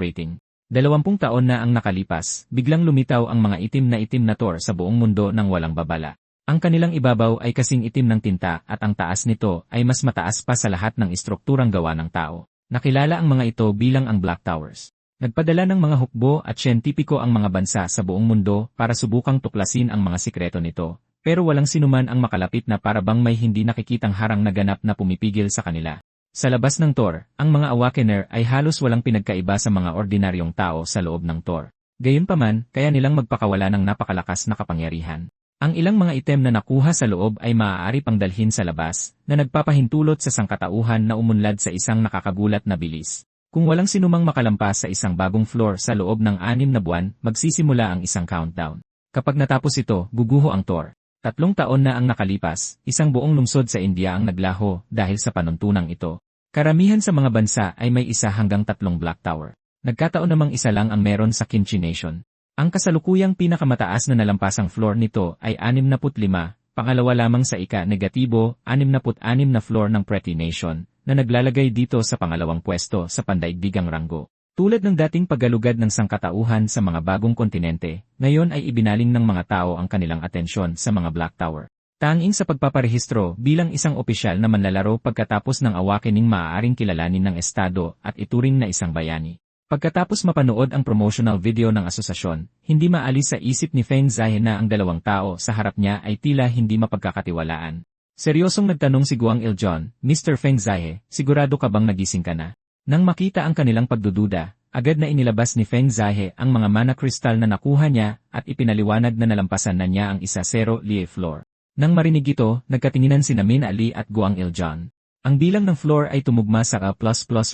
rating. 20 taon na ang nakalipas, biglang lumitaw ang mga itim na tor sa buong mundo ng walang babala. Ang kanilang ibabaw ay kasing itim ng tinta at ang taas nito ay mas mataas pa sa lahat ng istrukturang gawa ng tao. Nakilala ang mga ito bilang ang Black Towers. Nagpadala ng mga hukbo at siyentipiko ang mga bansa sa buong mundo para subukang tuklasin ang mga sikreto nito, pero walang sinuman ang makalapit na para bang may hindi nakikitang harang na ganap na pumipigil sa kanila. Sa labas ng Tor, ang mga Awakener ay halos walang pinagkaiba sa mga ordinaryong tao sa loob ng Tor. Gayunpaman, kaya nilang magpakawala ng napakalakas na kapangyarihan. Ang ilang mga item na nakuha sa loob ay maaari pang dalhin sa labas, na nagpapahintulot sa sangkatauhan na umunlad sa isang nakakagulat na bilis. Kung walang sinumang makalampas sa isang bagong floor sa loob ng 6 na buwan, magsisimula ang isang countdown. Kapag natapos ito, guguho ang Tor. 3 taon na ang nakalipas, isang buong lungsod sa India ang naglaho dahil sa panuntunang ito. Karamihan sa mga bansa ay may 1 hanggang 3 Black Tower. Nagkataon namang isa lang ang meron sa Kimchi Nation. Ang kasalukuyang pinakamataas na nalampasang floor nito ay 65, pangalawa lamang sa ika-negatibo, 66 na floor ng Pretty Nation, na naglalagay dito sa pangalawang pwesto sa pandaigdigang ranggo. Tulad ng dating paggalugad ng sangkatauhan sa mga bagong kontinente, ngayon ay ibinaling ng mga tao ang kanilang atensyon sa mga Black Tower. Tanging sa pagpaparehistro bilang isang opisyal na manlalaro pagkatapos ng awakening maaaring kilalanin ng estado at ituring na isang bayani. Pagkatapos mapanood ang promotional video ng asosasyon, hindi maalis sa isip ni Feng Zihe na ang 2 tao sa harap niya ay tila hindi mapagkakatiwalaan. Seryosong nagtanong si Guang Iljon, Mr. Feng Zihe, sigurado ka bang nagising ka na? Nang makita ang kanilang pagdududa, agad na inilabas ni Feng Zihe ang mga mana crystal na nakuha niya at ipinaliwanag na nalampasan na niya ang 1-0 Lie floor. Nang marinig ito, nagkatinginan sina Min Ali at Guang Iljon. Ang bilang ng floor ay tumugma sa A++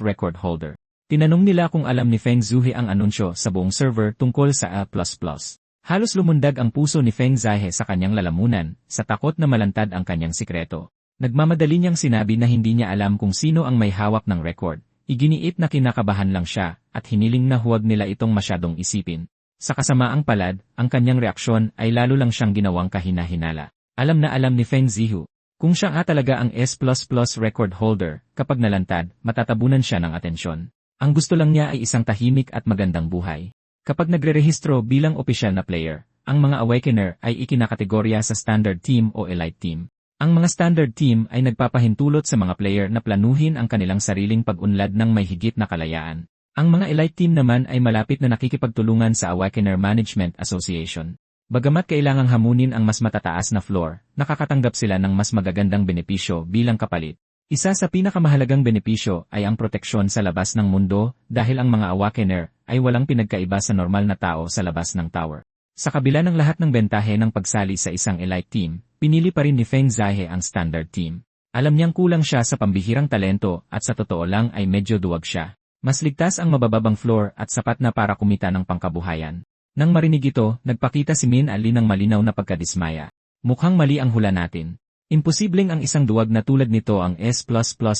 record holder. Tinanong nila kung alam ni Feng Zui ang anunsyo sa buong server tungkol sa A++. Halos lumundag ang puso ni Feng Zihe sa kanyang lalamunan, sa takot na malantad ang kanyang sikreto. Nagmamadali niyang sinabi na hindi niya alam kung sino ang may hawak ng record. Iginiit na kinakabahan lang siya, at hiniling na huwag nila itong masyadong isipin. Sa kasamaang palad, ang kanyang reaksyon ay lalo lang siyang ginawang kahina-hinala. Alam na alam ni Feng Zihu, kung siya nga talaga ang S++ record holder, kapag nalantad, matatabunan siya ng atensyon. Ang gusto lang niya ay isang tahimik at magandang buhay. Kapag nagre-rehistro bilang opisyal na player, ang mga Awakener ay ikinakategorya sa Standard Team o Elite Team. Ang mga standard team ay nagpapahintulot sa mga player na planuhin ang kanilang sariling pag-unlad ng may higit na kalayaan. Ang mga elite team naman ay malapit na nakikipagtulungan sa Awakener Management Association. Bagamat kailangang hamunin ang mas matataas na floor, nakakatanggap sila ng mas magagandang benepisyo bilang kapalit. Isa sa pinakamahalagang benepisyo ay ang proteksyon sa labas ng mundo dahil ang mga Awakener ay walang pinagkaiba sa normal na tao sa labas ng tower. Sa kabila ng lahat ng bentahe ng pagsali sa isang elite team, pinili pa rin ni Feng Zihe ang standard team. Alam niyang kulang siya sa pambihirang talento at sa totoo lang ay medyo duwag siya. Mas ligtas ang mabababang floor at sapat na para kumita ng pangkabuhayan. Nang marinig ito, nagpakita si Min Ali ng malinaw na pagkadismaya. Mukhang mali ang hula natin. Imposibleng ang isang duwag na tulad nito ang S++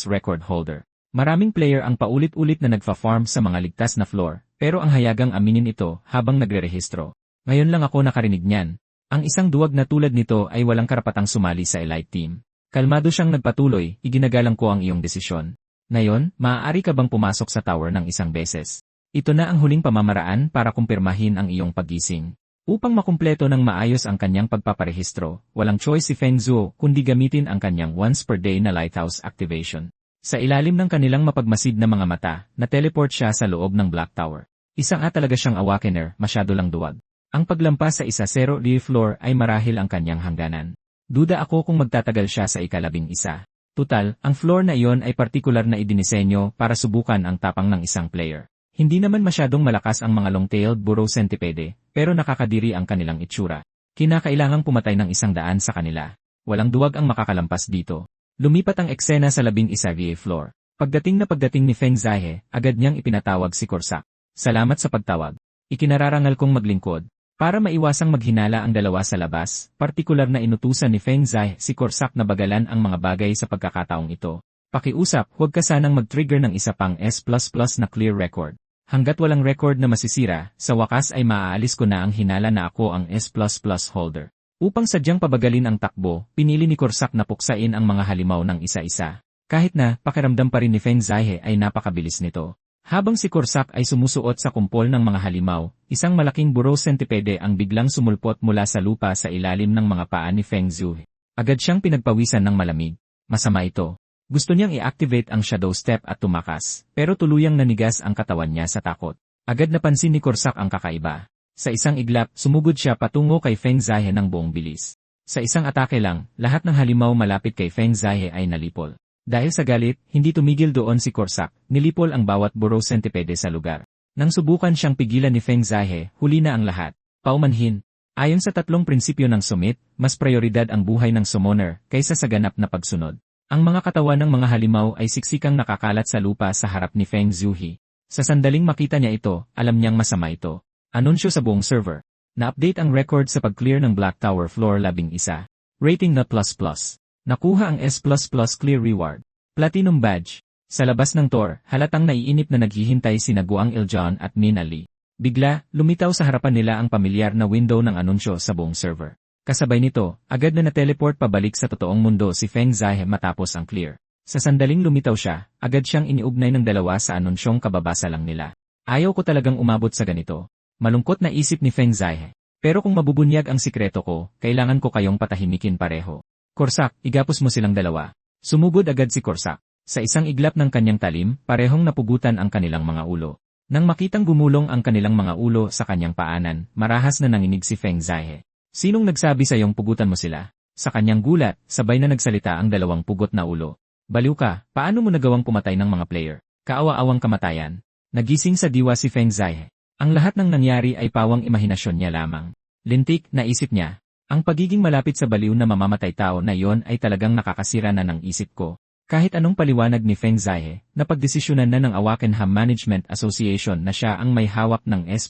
record holder. Maraming player ang paulit-ulit na nagfa-farm sa mga ligtas na floor, pero ang hayagang aminin ito habang nagre-rehistro. Ngayon lang ako nakarinig niyan. Ang isang duwag na tulad nito ay walang karapatang sumali sa elite team. Kalmado siyang nagpatuloy, iginagalang ko ang iyong desisyon. Ngayon, maaari ka bang pumasok sa tower ng isang beses? Ito na ang huling pamamaraan para kumpirmahin ang iyong paggising. Upang makumpleto ng maayos ang kanyang pagpaparehistro, walang choice si Feng Zhuo kundi gamitin ang kanyang once per day na lighthouse activation. Sa ilalim ng kanilang mapagmasid na mga mata, na-teleport siya sa loob ng Black Tower. Isang talaga siyang Awakener, masyado lang duwag. Ang paglampas sa isa-0 floor ay marahil ang kanyang hangganan. Duda ako kung magtatagal siya sa ika-11. Tutal, ang floor na iyon ay partikular na idinisenyo para subukan ang tapang ng isang player. Hindi naman masyadong malakas ang mga long-tailed burrow centipede, pero nakakadiri ang kanilang itsura. Kinakailangang pumatay ng 100 sa kanila. Walang duwag ang makakalampas dito. Lumipat ang eksena sa 11 VA floor. Pagdating ni Feng Zihe, agad niyang ipinatawag si Corsac. Salamat sa pagtawag. Ikinararangal kong maglingkod. Para maiwasang maghinala ang dalawa sa labas, partikular na inutusan ni Feng Zihe si Corsac na bagalan ang mga bagay sa pagkakataong ito. Pakiusap, huwag ka sanang mag-trigger ng isa pang S++ na clear record. Hanggat walang record na masisira, sa wakas ay maaalis ko na ang hinala na ako ang S++ holder. Upang sadyang pabagalin ang takbo, pinili ni Corsac na puksain ang mga halimaw ng isa-isa. Kahit na, pakiramdam pa rin ni Feng Zihe ay napakabilis nito. Habang si Corsac ay sumusuot sa kumpol ng mga halimaw, isang malaking burrow centipede ang biglang sumulpot mula sa lupa sa ilalim ng mga paa ni Feng Zhuo. Agad siyang pinagpawisan ng malamig. Masama ito. Gusto niyang i-activate ang shadow step at tumakas, pero tuluyang nanigas ang katawan niya sa takot. Agad napansin ni Corsac ang kakaiba. Sa isang iglap, sumugod siya patungo kay Feng Zihe ng buong bilis. Sa isang atake lang, lahat ng halimaw malapit kay Feng Zihe ay nalipol. Dahil sa galit, hindi tumigil doon si Corsac, nilipol ang bawat burrow centipede sa lugar. Nang subukan siyang pigilan ni Feng Zihe, huli na ang lahat. Paumanhin. Ayon sa 3 prinsipyo ng Summit, mas prioridad ang buhay ng summoner kaysa sa ganap na pagsunod. Ang mga katawan ng mga halimaw ay siksikang nakakalat sa lupa sa harap ni Feng Zhuo. Sa sandaling makita niya ito, alam niyang masama ito. Anunsyo sa buong server. Na-update ang record sa pag-clear ng Black Tower Floor 11. Rating na ++. Nakuha ang S++ Clear Reward. Platinum Badge. Sa labas ng Tor, halatang naiinip na naghihintay sina Guang Iljon at Min Ali. Bigla, lumitaw sa harapan nila ang pamilyar na window ng anunsyo sa buong server. Kasabay nito, agad na na-teleport pabalik sa totoong mundo si Feng Zihe matapos ang clear. Sa sandaling lumitaw siya, agad siyang iniugnay ng dalawa sa anunsyong kababasa lang nila. Ayaw ko talagang umabot sa ganito. Malungkot na isip ni Feng Zihe. Pero kung mabubunyag ang sikreto ko, kailangan ko kayong patahimikin pareho. Corsac, igapos mo silang dalawa. Sumugod agad si Corsac. Sa isang iglap ng kanyang talim, parehong napugutan ang kanilang mga ulo. Nang makitang gumulong ang kanilang mga ulo sa kanyang paanan, marahas na nanginig si Feng Zihe. Sinong nagsabi sa iyong pugutan mo sila? Sa kanyang gulat, sabay na nagsalita ang 2 pugot na ulo. Baliw ka, paano mo nagawang pumatay ng mga player? Kaawa-awang kamatayan. Nagising sa diwa si Feng Zihe. Ang lahat ng nangyari ay pawang imahinasyon niya lamang. Lintik, naisip niya. Ang pagiging malapit sa baliw na mamamatay tao na iyon ay talagang nakakasira na ng isip ko. Kahit anong paliwanag ni Feng Zihe, napagdesisyonan na ng Awakenham Management Association na siya ang may hawak ng S++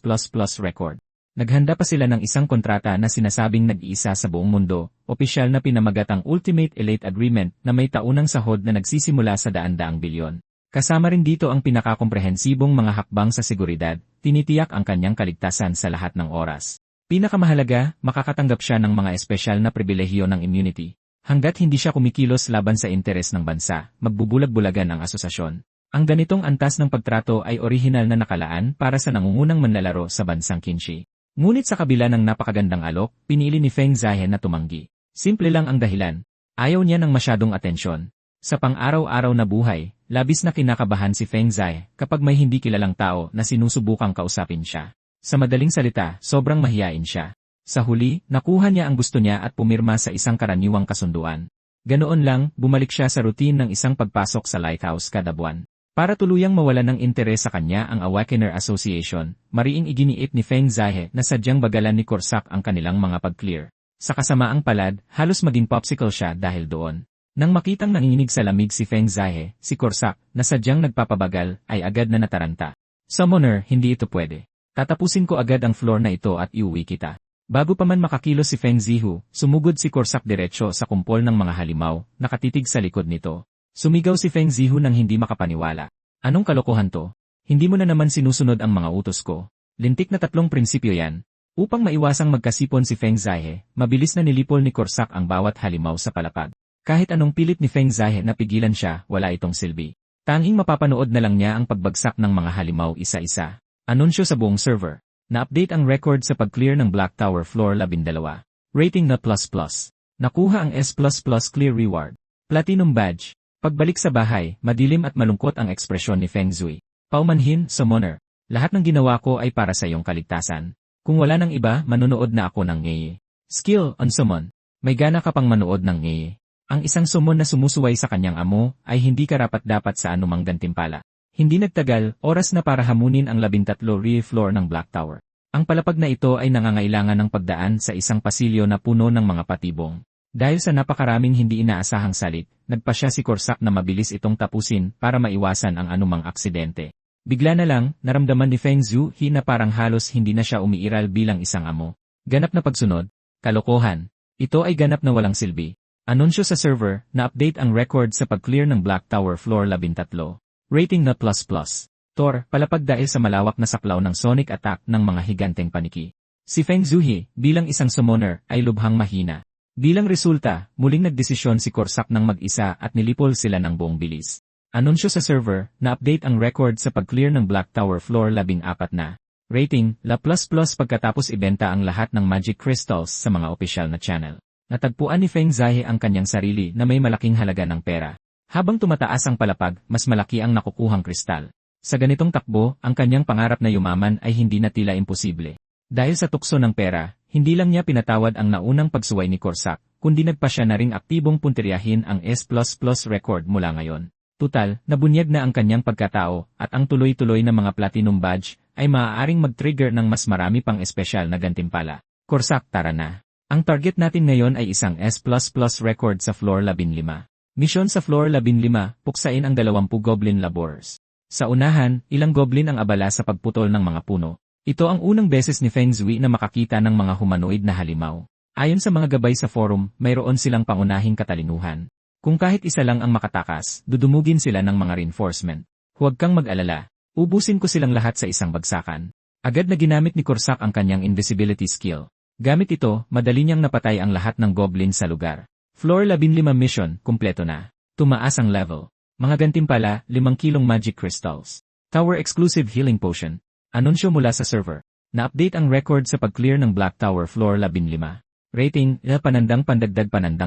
record. Naghanda pa sila ng isang kontrata na sinasabing nag-iisa sa buong mundo, opisyal na pinamagat ang Ultimate Elite Agreement na may taunang sahod na nagsisimula sa daan-daang bilyon. Kasama rin dito ang pinakakomprehensibong mga hakbang sa seguridad, tinitiyak ang kanyang kaligtasan sa lahat ng oras. Pinakamahalaga, makakatanggap siya ng mga espesyal na pribilehiyo ng immunity. Hanggat hindi siya kumikilos laban sa interes ng bansa, magbubulag-bulagan ang asosasyon. Ang ganitong antas ng pagtrato ay orihinal na nakalaan para sa nangungunang manlalaro sa bansang Qinshi. Ngunit sa kabila ng napakagandang alok, pinili ni Feng Zihe na tumanggi. Simple lang ang dahilan. Ayaw niya ng masyadong atensyon. Sa pang-araw-araw na buhay, labis na kinakabahan si Feng Zai kapag may hindi kilalang tao na sinusubukang kausapin siya. Sa madaling salita, sobrang mahiyain siya. Sa huli, nakuha niya ang gusto niya at pumirma sa isang karaniwang kasunduan. Ganoon lang, bumalik siya sa routine ng isang pagpasok sa lighthouse kada buwan. Para tuluyang mawala ng interes sa kanya ang Awakener Association, mariing iginiit ni Feng Zai na sadyang bagalan ni Corsac ang kanilang mga pag-clear. Sa kasamaang palad, halos maging popsicle siya dahil doon. Nang makitang nanginginig sa lamig si Feng Zai, si Corsac, na sadyang nagpapabagal, ay agad na nataranta. Summoner, hindi ito pwede. Tatapusin ko agad ang floor na ito at iuwi kita. Bago pa man makakilos si Feng Zihu, sumugod si Corsac diretsyo sa kumpol ng mga halimaw, nakatitig sa likod nito. Sumigaw si Feng Zihu nang hindi makapaniwala. Anong kalokohan to? Hindi mo na naman sinusunod ang mga utos ko. Lintik na 3 prinsipyo yan. Upang maiwasang magkasipon si Feng Zai, mabilis na nilipol ni Corsac ang bawat halimaw sa palapag. Kahit anong pilit ni Feng Zai na pigilan siya, wala itong silbi. Tanging mapapanood na lang niya ang pagbagsak ng mga halimaw isa-isa. Anunsyo sa buong server. Na-update ang record sa pag-clear ng Black Tower Floor 12. Rating na ++. Nakuha ang S++ Clear Reward. Platinum Badge. Pagbalik sa bahay, madilim at malungkot ang ekspresyon ni Feng Zui. Paumanhin, Summoner. Lahat ng ginawa ko ay para sa iyong kaligtasan. Kung wala nang iba, manonood na ako ng ngeye. Skill on Summon. May gana ka pang manood ng ngeye. Ang isang summon na sumusuway sa kanyang amo ay hindi karapat-dapat sa anumang gantimpala. Hindi nagtagal, oras na para hamunin ang 13 rear floor ng Black Tower. Ang palapag na ito ay nangangailangan ng pagdaan sa isang pasilyo na puno ng mga patibong. Dahil sa napakaraming hindi inaasahang salik, nagpasya si Corsac na mabilis itong tapusin para maiwasan ang anumang aksidente. Bigla na lang, naramdaman ni Feng Zhu na parang halos hindi na siya umiiral bilang isang amo. Ganap na pagsunod. Kalokohan. Ito ay ganap na walang silbi. Anunsyo sa server, na-update ang record sa pag-clear ng Black Tower Floor 13. Rating na ++. Tor, palapag dahil sa malawak na saklaw ng sonic attack ng mga higanteng paniki. Si Feng Zhu bilang isang summoner, ay lubhang mahina. Bilang resulta, muling nagdesisyon si Corsac ng mag-isa at nilipol sila ng buong bilis. Anunsyo sa server, na-update ang record sa pag-clear ng Black Tower Floor 14 na. Rating, La++ pagkatapos ibenta ang lahat ng magic crystals sa mga opisyal na channel. Natagpuan ni Feng Zai ang kanyang sarili na may malaking halaga ng pera. Habang tumataas ang palapag, mas malaki ang nakukuhang kristal. Sa ganitong takbo, ang kanyang pangarap na yumaman ay hindi na tila imposible. Dahil sa tukso ng pera, hindi lang niya pinatawad ang naunang pagsuway ni Corsac, kundi nagpa siya na ring aktibong puntiryahin ang S++ record mula ngayon. Tutal, nabunyag na ang kanyang pagkatao at ang tuloy-tuloy na mga platinum badge ay maaaring mag-trigger ng mas marami pang espesyal na gantimpala. Corsac, tara na. Ang target natin ngayon ay isang S++ record sa floor 15. Misyon sa floor 15, puksain ang 20 goblin laborers. Sa unahan, ilang goblin ang abala sa pagputol ng mga puno. Ito ang unang beses ni Feng Zui na makakita ng mga humanoid na halimaw. Ayon sa mga gabay sa forum, mayroon silang pangunahing katalinuhan. Kung kahit isa lang ang makatakas, dudumugin sila ng mga reinforcement. Huwag kang mag-alala. Ubusin ko silang lahat sa isang bagsakan. Agad na ginamit ni Corsac ang kanyang invisibility skill. Gamit ito, madali niyang napatay ang lahat ng goblin sa lugar. Floor 15 mission, kumpleto na. Tumaas ang level. Mga gantimpala, 5 kilong magic crystals. Tower exclusive healing potion. Anunsyo mula sa server. Na-update ang record sa pag-clear ng Black Tower Floor 15. Rating, panandang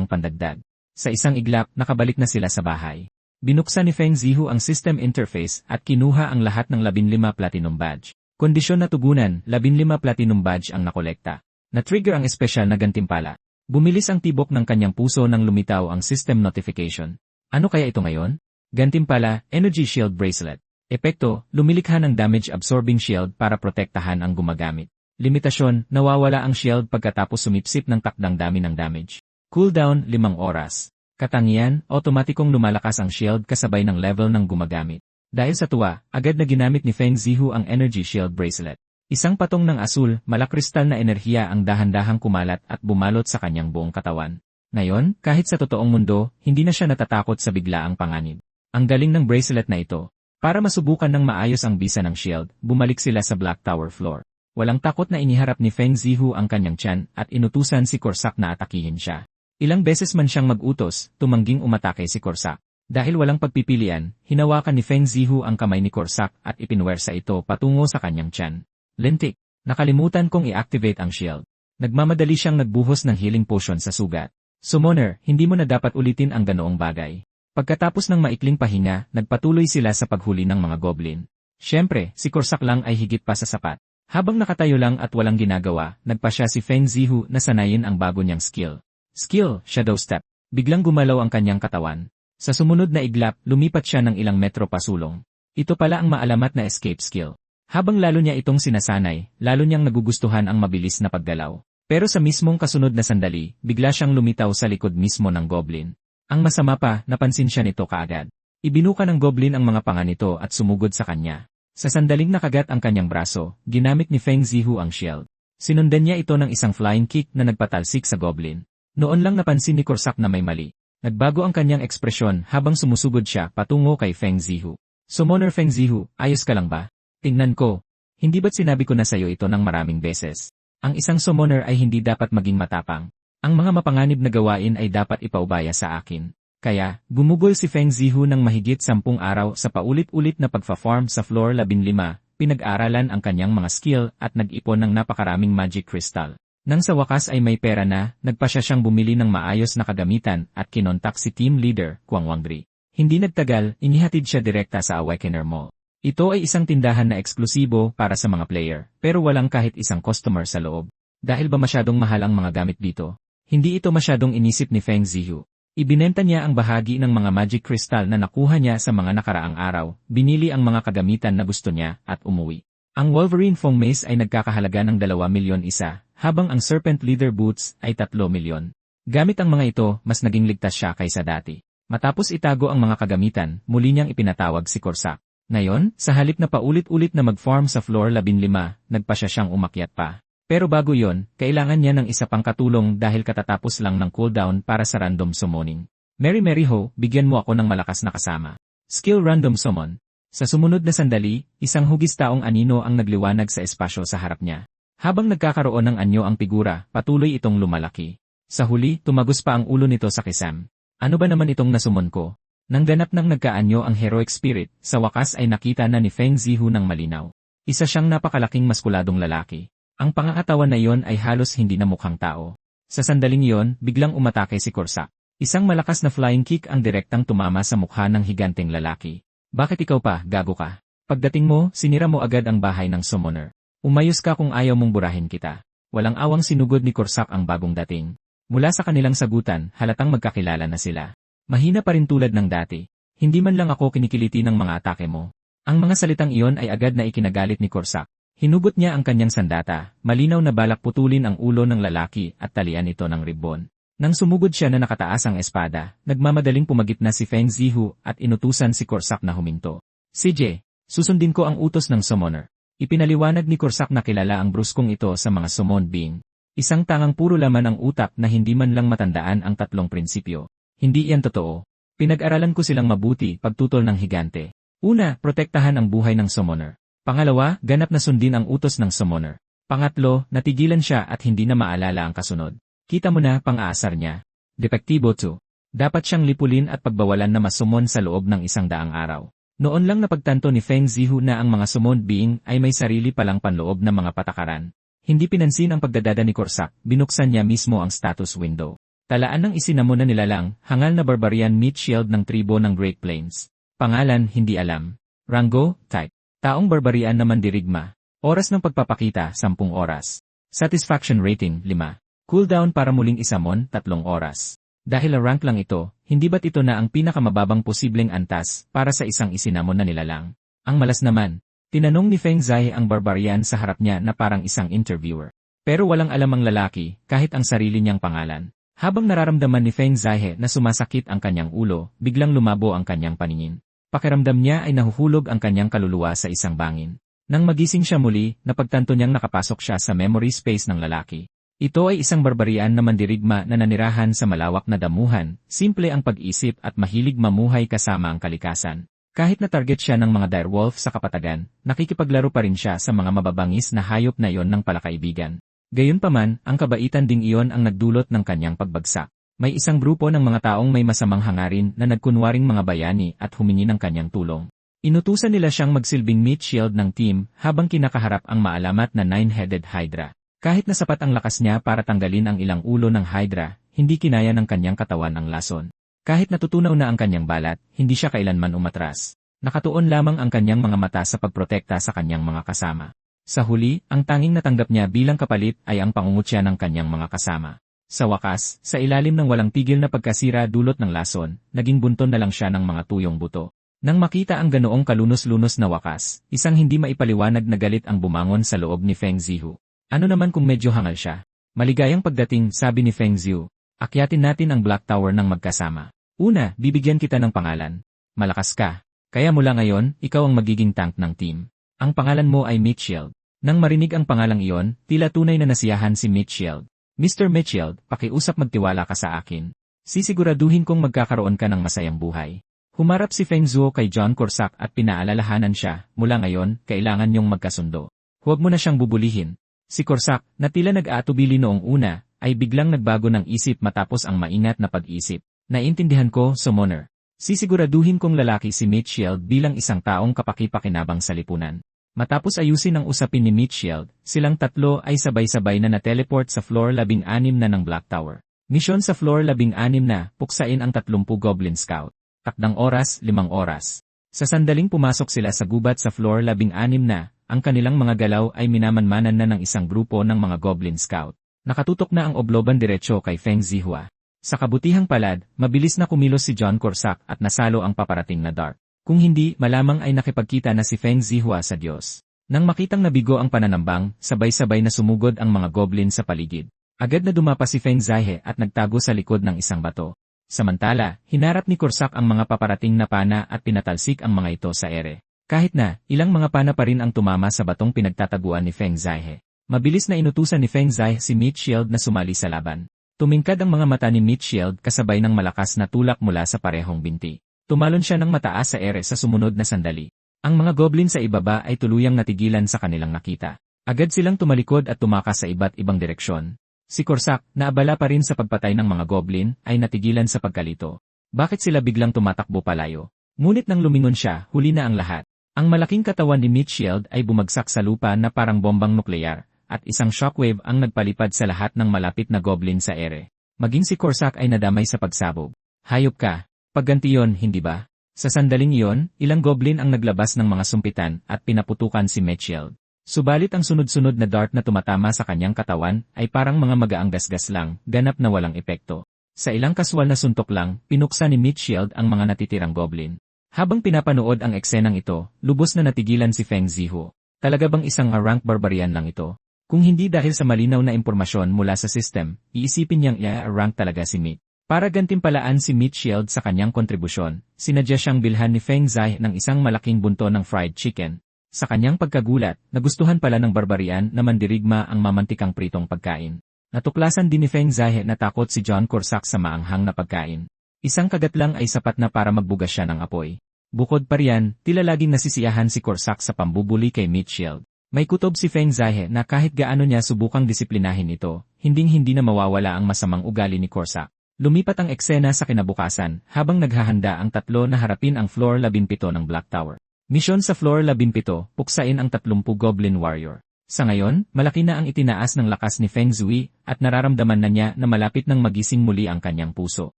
pandagdag. Sa isang iglap, nakabalik na sila sa bahay. Binuksan ni Feng Zihu ang system interface at kinuha ang lahat ng 15 platinum badge. Kondisyon na tugunan, 15 platinum badge ang nakolekta. Na-trigger ang espesyal na gantimpala. Bumilis ang tibok ng kanyang puso nang lumitaw ang system notification. Ano kaya ito ngayon? Gantimpala, Energy Shield Bracelet. Epekto, lumilikha ng damage-absorbing shield para protektahan ang gumagamit. Limitasyon, nawawala ang shield pagkatapos sumipsip ng takdang dami ng damage. Cooldown, 5 oras. Katangian, otomatikong lumalakas ang shield kasabay ng level ng gumagamit. Dahil sa tuwa, agad na ginamit ni Feng Zihu ang Energy Shield Bracelet. Isang patong ng asul, malakristal na enerhiya ang dahan-dahang kumalat at bumalot sa kanyang buong katawan. Ngayon, kahit sa totoong mundo, hindi na siya natatakot sa biglaang panganib. Ang galing ng bracelet na ito. Para masubukan ng maayos ang bisa ng shield, bumalik sila sa Black Tower floor. Walang takot na iniharap ni Feng Zihu ang kanyang tiyan at inutusan si Corsac na atakihin siya. Ilang beses man siyang mag-utos, tumangging umatake si Corsac. Dahil walang pagpipilian, hinawakan ni Feng Zihu ang kamay ni Corsac at ipinwersa ito patungo sa kanyang tiyan. Lintik, nakalimutan kong i-activate ang shield. Nagmamadali siyang nagbuhos ng healing potion sa sugat. Summoner, hindi mo na dapat ulitin ang ganoong bagay. Pagkatapos ng maikling pahinga, nagpatuloy sila sa paghuli ng mga goblin. Siyempre, si Corsac lang ay higit pa sa sapat. Habang nakatayo lang at walang ginagawa, nagpa siya si Feng Zihu na sanayin ang bago niyang skill. Skill, Shadow Step. Biglang gumalaw ang kanyang katawan. Sa sumunod na iglap, lumipat siya ng ilang metro pasulong. Ito pala ang maalamat na escape skill. Habang lalo niya itong sinasanay, lalo niyang nagugustuhan ang mabilis na paggalaw. Pero sa mismong kasunod na sandali, bigla siyang lumitaw sa likod mismo ng goblin. Ang masama pa, napansin siya nito kaagad. Ibinuka ng goblin ang mga panga nito at sumugod sa kanya. Sa sandaling nakagat ang kanyang braso, ginamit ni Feng Zihu ang shield. Sinundan niya ito ng isang flying kick na nagpatalsik sa goblin. Noon lang napansin ni Corsac na may mali. Nagbago ang kanyang ekspresyon habang sumusugod siya patungo kay Feng Zihu. Summoner Feng Zihu, ayos ka lang ba? Tingnan ko. Hindi ba't sinabi ko na sayo ito ng maraming beses? Ang isang summoner ay hindi dapat maging matapang. Ang mga mapanganib na gawain ay dapat ipaubaya sa akin. Kaya, gumugol si Feng Zihu ng mahigit 10 araw sa paulit-ulit na pagfa-farm sa floor 15, pinag-aralan ang kanyang mga skill at nag-ipon ng napakaraming magic crystal. Nang sa wakas ay may pera na, nagpa siya siyang bumili ng maayos na kagamitan at kinontak si team leader, Kwang Wangri. Hindi nagtagal, inihatid siya direkta sa Awakener Mall. Ito ay isang tindahan na eksklusibo para sa mga player, pero walang kahit isang customer sa loob. Dahil ba masyadong mahal ang mga gamit dito? Hindi ito masyadong inisip ni Feng Zihu. Ibinenta niya ang bahagi ng mga magic crystal na nakuha niya sa mga nakaraang araw, binili ang mga kagamitan na gusto niya, at umuwi. Ang Wolverine Fong Mace ay nagkakahalaga ng 2 milyon isa, habang ang Serpent Leather Boots ay 3 milyon. Gamit ang mga ito, mas naging ligtas siya kaysa dati. Matapos itago ang mga kagamitan, muli niyang ipinatawag si Corsac. Ngayon, sa halip na paulit-ulit na mag-farm sa floor 15, nagpa siya siyang umakyat pa. Pero bago yon, kailangan niya ng isa pang katulong dahil katatapos lang ng cooldown para sa random summoning. Mary Ho, bigyan mo ako ng malakas na kasama. Skill Random Summon. Sa sumunod na sandali, isang hugis taong anino ang nagliwanag sa espasyo sa harap niya. Habang nagkakaroon ng anyo ang figura, patuloy itong lumalaki. Sa huli, tumagos pa ang ulo nito sa kisam. Ano ba naman itong nasumon ko? Nang ganap ng nagkaanyo ang heroic spirit, sa wakas ay nakita na ni Feng Zihu ng malinaw. Isa siyang napakalaking maskuladong lalaki. Ang pangangatawan na iyon ay halos hindi na mukhang tao. Sa sandaling iyon, biglang umatake si Corsac. Isang malakas na flying kick ang direktang tumama sa mukha ng higanteng lalaki. Bakit ikaw pa, gago ka? Pagdating mo, sinira mo agad ang bahay ng summoner. Umayos ka kung ayaw mong burahin kita. Walang awang sinugod ni Corsac ang bagong dating. Mula sa kanilang sagutan, halatang magkakilala na sila. Mahina pa rin tulad ng dati. Hindi man lang ako kinikiliti ng mga atake mo. Ang mga salitang iyon ay agad na ikinagalit ni Corsac. Hinugot niya ang kanyang sandata, malinaw na balak putulin ang ulo ng lalaki at talian ito ng ribbon. Nang sumugod siya na nakataas ang espada, nagmamadaling pumagitna si Feng Zihu at inutusan si Corsac na huminto. CJ, susundin ko ang utos ng summoner. Ipinaliwanag ni Corsac na kilala ang bruskong ito sa mga summoned being. Isang tangang puro laman ang utak na hindi man lang matandaan ang 3 prinsipyo. Hindi yan totoo. Pinag-aralan ko silang mabuti pagtutol ng higante. Una, protektahan ang buhay ng summoner. Pangalawa, ganap na sundin ang utos ng summoner. Pangatlo, natigilan siya at hindi na maalala ang kasunod. Kita mo na pang-aasar niya. Depektibo 2. Dapat siyang lipulin at pagbawalan na masumon sa loob ng 100 araw. Noon lang napagtanto ni Feng Zihu na ang mga summoned being ay may sarili palang panloob na mga patakaran. Hindi pinansin ang pagdadada ni Corsac, binuksan niya mismo ang status window. Talaan ng isinamon na nilalang, hangal na barbarian meat shield ng tribo ng Great Plains. Pangalan, hindi alam. Rango, type. Taong barbarian na mandirigma. Oras ng pagpapakita, 10 oras. Satisfaction rating, 5. Cooldown para muling isamon, 3 oras. Dahil rank lang ito, hindi ba't ito na ang pinakamababang posibleng antas para sa isang isinamon na nilalang? Ang malas naman. Tinanong ni Feng Zai ang barbarian sa harap niya na parang isang interviewer. Pero walang alam ang lalaki, kahit ang sarili niyang pangalan. Habang nararamdaman ni Feng Zai na sumasakit ang kanyang ulo, biglang lumabo ang kanyang paningin. Pakiramdam niya ay nahuhulog ang kanyang kaluluwa sa isang bangin. Nang magising siya muli, napagtanto niyang nakapasok siya sa memory space ng lalaki. Ito ay isang barbarian na mandirigma na nanirahan sa malawak na damuhan, simple ang pag-isip at mahilig mamuhay kasama ang kalikasan. Kahit na target siya ng mga direwolf sa kapatagan, nakikipaglaro pa rin siya sa mga mababangis na hayop na iyon ng palakaibigan. Gayunpaman, ang kabaitan ding iyon ang nagdulot ng kanyang pagbagsak. May isang grupo ng mga taong may masamang hangarin na nagkunwaring mga bayani at humingi ng kanyang tulong. Inutusan nila siyang magsilbing meat shield ng team habang kinakaharap ang maalamat na 9-headed Hydra. Kahit na sapat ang lakas niya para tanggalin ang ilang ulo ng Hydra, hindi kinaya ng kanyang katawan ang lason. Kahit natutunaw na ang kanyang balat, hindi siya kailanman umatras. Nakatuon lamang ang kanyang mga mata sa pagprotekta sa kanyang mga kasama. Sa huli, ang tanging natanggap niya bilang kapalit ay ang pangungutya ng kanyang mga kasama. Sa wakas, sa ilalim ng walang tigil na pagkasira dulot ng lason, naging bunton na lang siya ng mga tuyong buto. Nang makita ang ganoong kalunos-lunos na wakas, isang hindi maipaliwanag na galit ang bumangon sa loob ni Feng Zihu. Ano naman kung medyo hangal siya? Maligayang pagdating, sabi ni Feng Zihu. Akyatin natin ang Black Tower ng magkasama. Una, bibigyan kita ng pangalan. Malakas ka. Kaya mula ngayon, ikaw ang magiging tank ng team. Ang pangalan mo ay Mitchell. Nang marinig ang pangalang iyon, tila tunay na nasiyahan si Mitchell. Mr. Mitchell, pakiusap magtiwala ka sa akin. Sisiguraduhin kong magkakaroon ka ng masayang buhay. Humarap si Feng Zhuo kay John Corsac at pinaalalahanan siya, mula ngayon, kailangan niyong magkasundo. Huwag mo na siyang bubulihin. Si Corsac, na tila nag-aatubili noong una, ay biglang nagbago ng isip matapos ang maingat na pag-isip. Naintindihan ko, Summoner. Sisiguraduhin kong lalaki si Mitchell bilang isang taong kapaki-pakinabang sa lipunan. Matapos ayusin ang usapin ni Mitchell, silang tatlo ay sabay-sabay na na-teleport sa floor 16 na ng Black Tower. Misyon sa floor 16 na, puksain ang 30 Goblin Scout. Takdang oras, 5 oras. Sa sandaling pumasok sila sa gubat sa floor 16 na, ang kanilang mga galaw ay minamanmanan na ng isang grupo ng mga Goblin Scout. Nakatutok na ang obloban diretsyo kay Feng Zihua. Sa kabutihang palad, mabilis na kumilos si John Corsac at nasalo ang paparating na Dark. Kung hindi, malamang ay nakipagkita na si Feng Zihua sa Diyos. Nang makitang nabigo ang pananambang, sabay-sabay na sumugod ang mga goblin sa paligid. Agad na dumapa si Feng Zihe at nagtago sa likod ng isang bato. Samantala, hinarap ni Corsac ang mga paparating na pana at pinatalsik ang mga ito sa ere. Kahit na, ilang mga pana pa rin ang tumama sa batong pinagtataguan ni Feng Zihe. Mabilis na inutusan ni Feng Zihe si Mitchell na sumali sa laban. Tumingkad ang mga mata ni Mitchell kasabay ng malakas na tulak mula sa parehong binti. Tumalon siya ng mataas sa ere sa sumunod na sandali. Ang mga goblin sa ibaba ay tuluyang natigilan sa kanilang nakita. Agad silang tumalikod at tumakas sa iba't ibang direksyon. Si Corsac, na abala pa rin sa pagpatay ng mga goblin, ay natigilan sa pagkalito. Bakit sila biglang tumatakbo palayo? Ngunit nang lumingon siya, huli na ang lahat. Ang malaking katawan ni Mitchell ay bumagsak sa lupa na parang bombang nuklear, at isang shockwave ang nagpalipad sa lahat ng malapit na goblin sa ere. Maging si Corsac ay nadamay sa pagsabog. Hayop ka. Pagganti yon, hindi ba? Sa sandaling iyon, ilang goblin ang naglabas ng mga sumpitan at pinaputukan si Mitchell. Subalit ang sunod-sunod na dart na tumatama sa kanyang katawan ay parang mga magaang gasgas lang, ganap na walang epekto. Sa ilang kaswal na suntok lang, pinuksa ni Mitchell ang mga natitirang goblin. Habang pinapanood ang eksenang ito, lubos na natigilan si Feng Zihu. Talaga bang isang rank barbarian lang ito? Kung hindi dahil sa malinaw na impormasyon mula sa system, iisipin niyang i-rank talaga si Mit. Para gantimpalaan si Mitchell sa kanyang kontribusyon, sinadya siyang bilhan ni Feng Zihe ng isang malaking bunto ng fried chicken. Sa kanyang pagkagulat, nagustuhan pala ng barbarian na mandirigma ang mamantikang pritong pagkain. Natuklasan din ni Feng Zihe na takot si John Corsac sa maanghang na pagkain. Isang kagat lang ay sapat na para magbugas siya ng apoy. Bukod pa riyan, tila laging nasisiyahan si Corsac sa pambubuli kay Mitchell. May kutob si Feng Zihe na kahit gaano niya subukang disiplinahin ito, hinding-hindi na mawawala ang masamang ugali ni Corsac. Lumipat ang eksena sa kinabukasan habang naghahanda ang tatlo na harapin ang floor 17 ng Black Tower. Misyon sa floor 17, puksain ang 30 Goblin Warrior. Sa ngayon, malaki na ang itinaas ng lakas ni Feng Zhui at nararamdaman na niya na malapit nang magising muli ang kanyang puso.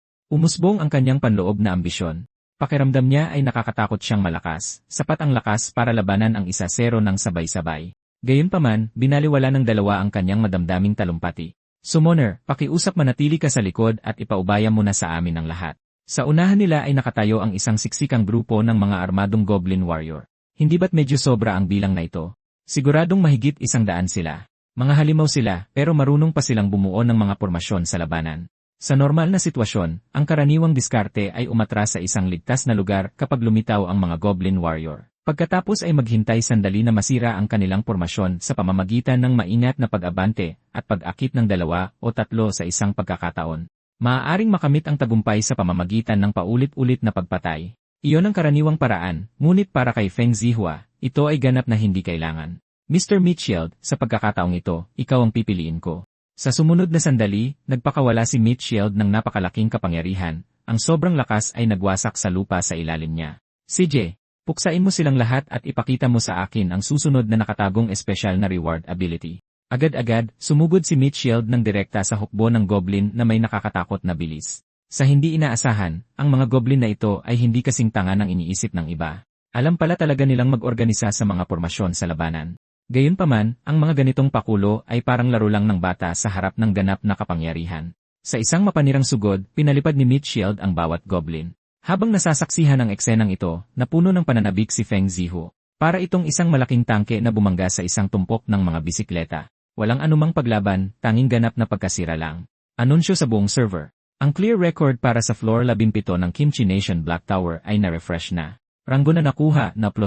Umusbong ang kanyang panloob na ambisyon. Pakiramdam niya ay nakakatakot siyang malakas, sapat ang lakas para labanan ang 1-0 ng sabay-sabay. Gayunpaman, binaliwala ng dalawa ang kanyang madamdaming talumpati. Summoner, pakiusap manatili ka sa likod at ipaubaya mo na sa amin ang lahat. Sa unahan nila ay nakatayo ang isang siksikang grupo ng mga armadong Goblin Warrior. Hindi ba't medyo sobra ang bilang na ito? Siguradong mahigit 100 sila. Mga halimaw sila, pero marunong pa silang bumuo ng mga pormasyon sa labanan. Sa normal na sitwasyon, ang karaniwang diskarte ay umatras sa isang ligtas na lugar kapag lumitaw ang mga Goblin Warrior. Pagkatapos ay maghintay sandali na masira ang kanilang pormasyon sa pamamagitan ng maingat na pag-abante at pag-akit ng 2 o 3 sa isang pagkakataon. Maaaring makamit ang tagumpay sa pamamagitan ng paulit-ulit na pagpatay. Iyon ang karaniwang paraan, ngunit para kay Feng Zihua, ito ay ganap na hindi kailangan. Mr. Mitchell, sa pagkakataong ito, ikaw ang pipiliin ko. Sa sumunod na sandali, nagpakawala si Mitchell ng napakalaking kapangyarihan. Ang sobrang lakas ay nagwasak sa lupa sa ilalim niya. CJ, puksain mo silang lahat at ipakita mo sa akin ang susunod na nakatagong espesyal na reward ability. Agad-agad, sumugod si Mitchell ng direkta sa hukbo ng goblin na may nakakatakot na bilis. Sa hindi inaasahan, ang mga goblin na ito ay hindi kasing tanga ng iniisip ng iba. Alam pala talaga nilang mag-organisa sa mga pormasyon sa labanan. Gayunpaman, ang mga ganitong pakulo ay parang laro lang ng bata sa harap ng ganap na kapangyarihan. Sa isang mapanirang sugod, pinalipad ni Mitchell ang bawat goblin. Habang nasasaksihan ang eksenang ito, napuno ng pananabik si Feng Zihu. Para itong isang malaking tangke na bumangga sa isang tumpok ng mga bisikleta. Walang anumang paglaban, tanging ganap na pagkasira lang. Anunsyo sa buong server. Ang clear record para sa floor 17 ng Kimchi Nation Black Tower ay na-refresh na. Ranggo na nakuha na ++.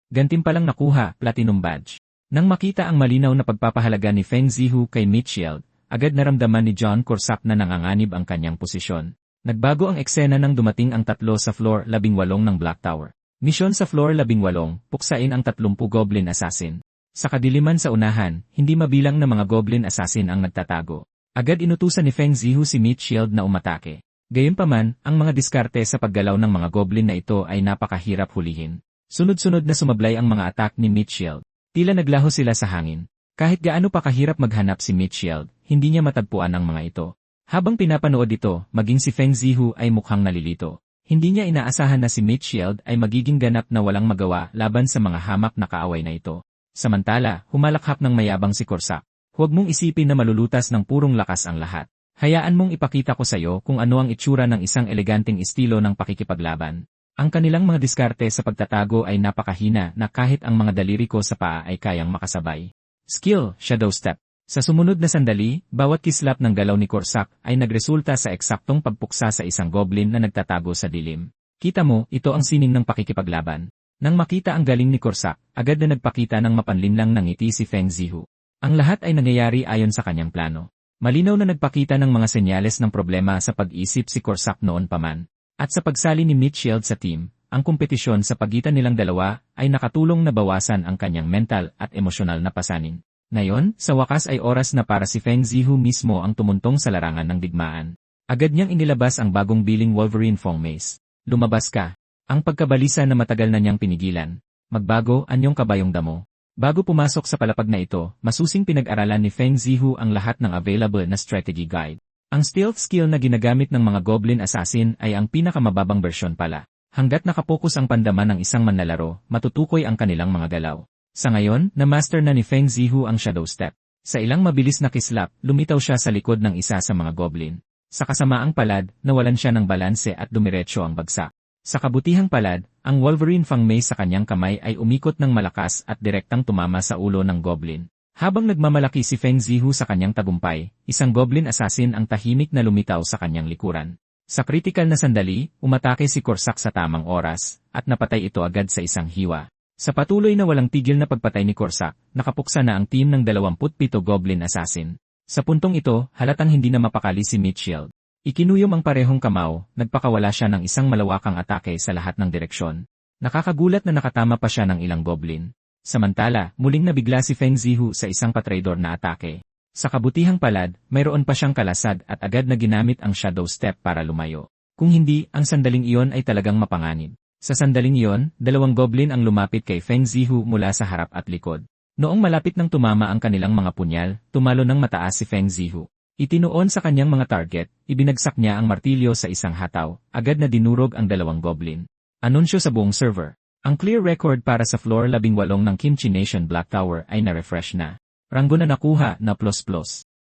Gantimpalang nakuha, Platinum Badge. Nang makita ang malinaw na pagpapahalaga ni Feng Zihu kay Mitchell, agad naramdaman ni John Corsac na nanganganib ang kanyang posisyon. Nagbago ang eksena nang dumating ang tatlo sa floor 18 ng Black Tower. Misyon sa floor 18, puksain ang 30 Goblin Assassin. Sa kadiliman sa unahan, hindi mabilang na mga Goblin Assassin ang nagtatago. Agad inutusan ni Feng Zihu si Mitchell na umatake. Gayunpaman, ang mga diskarte sa paggalaw ng mga Goblin na ito ay napakahirap hulihin. Sunod-sunod na sumablay ang mga atak ni Mitchell. Tila naglaho sila sa hangin. Kahit gaano pa kahirap maghanap si Mitchell, hindi niya matagpuan ang mga ito. Habang pinapanood ito, maging si Feng Zihu ay mukhang nalilito. Hindi niya inaasahan na si Mitchell ay magiging ganap na walang magawa laban sa mga hamak na kaaway na ito. Samantala, humalakhak ng mayabang si Corsac. Huwag mong isipin na malulutas ng purong lakas ang lahat. Hayaan mong ipakita ko sa iyo kung ano ang itsura ng isang eleganteng estilo ng pakikipaglaban. Ang kanilang mga diskarte sa pagtatago ay napakahina na kahit ang mga daliri ko sa paa ay kayang makasabay. Skill, Shadow Step. Sa sumunod na sandali, bawat kislap ng galaw ni Corsac ay nagresulta sa eksaktong pagpuksa sa isang goblin na nagtatago sa dilim. Kita mo, ito ang sining ng pakikipaglaban. Nang makita ang galing ni Corsac, agad na nagpakita ng mapanlinlang ng ngiti si Feng Zihu. Ang lahat ay nangyayari ayon sa kanyang plano. Malinaw na nagpakita ng mga senyales ng problema sa pag-isip si Corsac noon pa man. At sa pagsali ni Mitchell sa team, ang kompetisyon sa pagitan nilang dalawa ay nakatulong na bawasan ang kanyang mental at emosyonal na pasanin. Ngayon, sa wakas ay oras na para si Feng Zihu mismo ang tumuntong sa larangan ng digmaan. Agad niyang inilabas ang bagong biling Wolverine Fong Mace. Lumabas ka. Ang pagkabalisa na matagal na niyang pinigilan. Magbago anyong kabayong damo. Bago pumasok sa palapag na ito, masusing pinag-aralan ni Feng Zihu ang lahat ng available na strategy guide. Ang stealth skill na ginagamit ng mga Goblin Assassin ay ang pinakamababang bersyon pala. Hanggat nakapokus ang pandaman ng isang manlalaro, matutukoy ang kanilang mga galaw. Sa ngayon, na-master na ni Feng Zihu ang Shadow Step. Sa ilang mabilis na kislap, lumitaw siya sa likod ng isa sa mga Goblin. Sa kasamaang palad, nawalan siya ng balanse at dumiretso ang bagsak. Sa kabutihang palad, ang Wolverine Fang Mei sa kanyang kamay ay umikot ng malakas at direktang tumama sa ulo ng Goblin. Habang nagmamalaki si Feng Zihu sa kanyang tagumpay, isang Goblin Assassin ang tahimik na lumitaw sa kanyang likuran. Sa kritikal na sandali, umatake si Corsac sa tamang oras, at napatay ito agad sa isang hiwa. Sa patuloy na walang tigil na pagpatay ni Corsac, nakapuksa na ang team ng 27 Goblin Assassin. Sa puntong ito, halatang hindi na mapakali si Mitchell. Ikinuyom ang parehong kamao, nagpakawala siya ng isang malawakang atake sa lahat ng direksyon. Nakakagulat na nakatama pa siya ng ilang Goblin. Samantala, muling nabigla si Feng Zihu sa isang patraidor na atake. Sa kabutihang palad, mayroon pa siyang kalasad at agad na ginamit ang Shadow Step para lumayo. Kung hindi, ang sandaling iyon ay talagang mapanganib. Sa sandaling iyon, 2 Goblin ang lumapit kay Feng Zihu mula sa harap at likod. Noong malapit nang tumama ang kanilang mga punyal, tumalo ng mataas si Feng Zihu. Itinuon sa kanyang mga target, ibinagsak niya ang martilyo sa isang hataw, agad na dinurog ang 2 Goblin. Anunsyo sa buong server. Ang clear record para sa floor 18 ng Kimchi Nation Black Tower ay na-refresh na. Ranggo na nakuha na ++.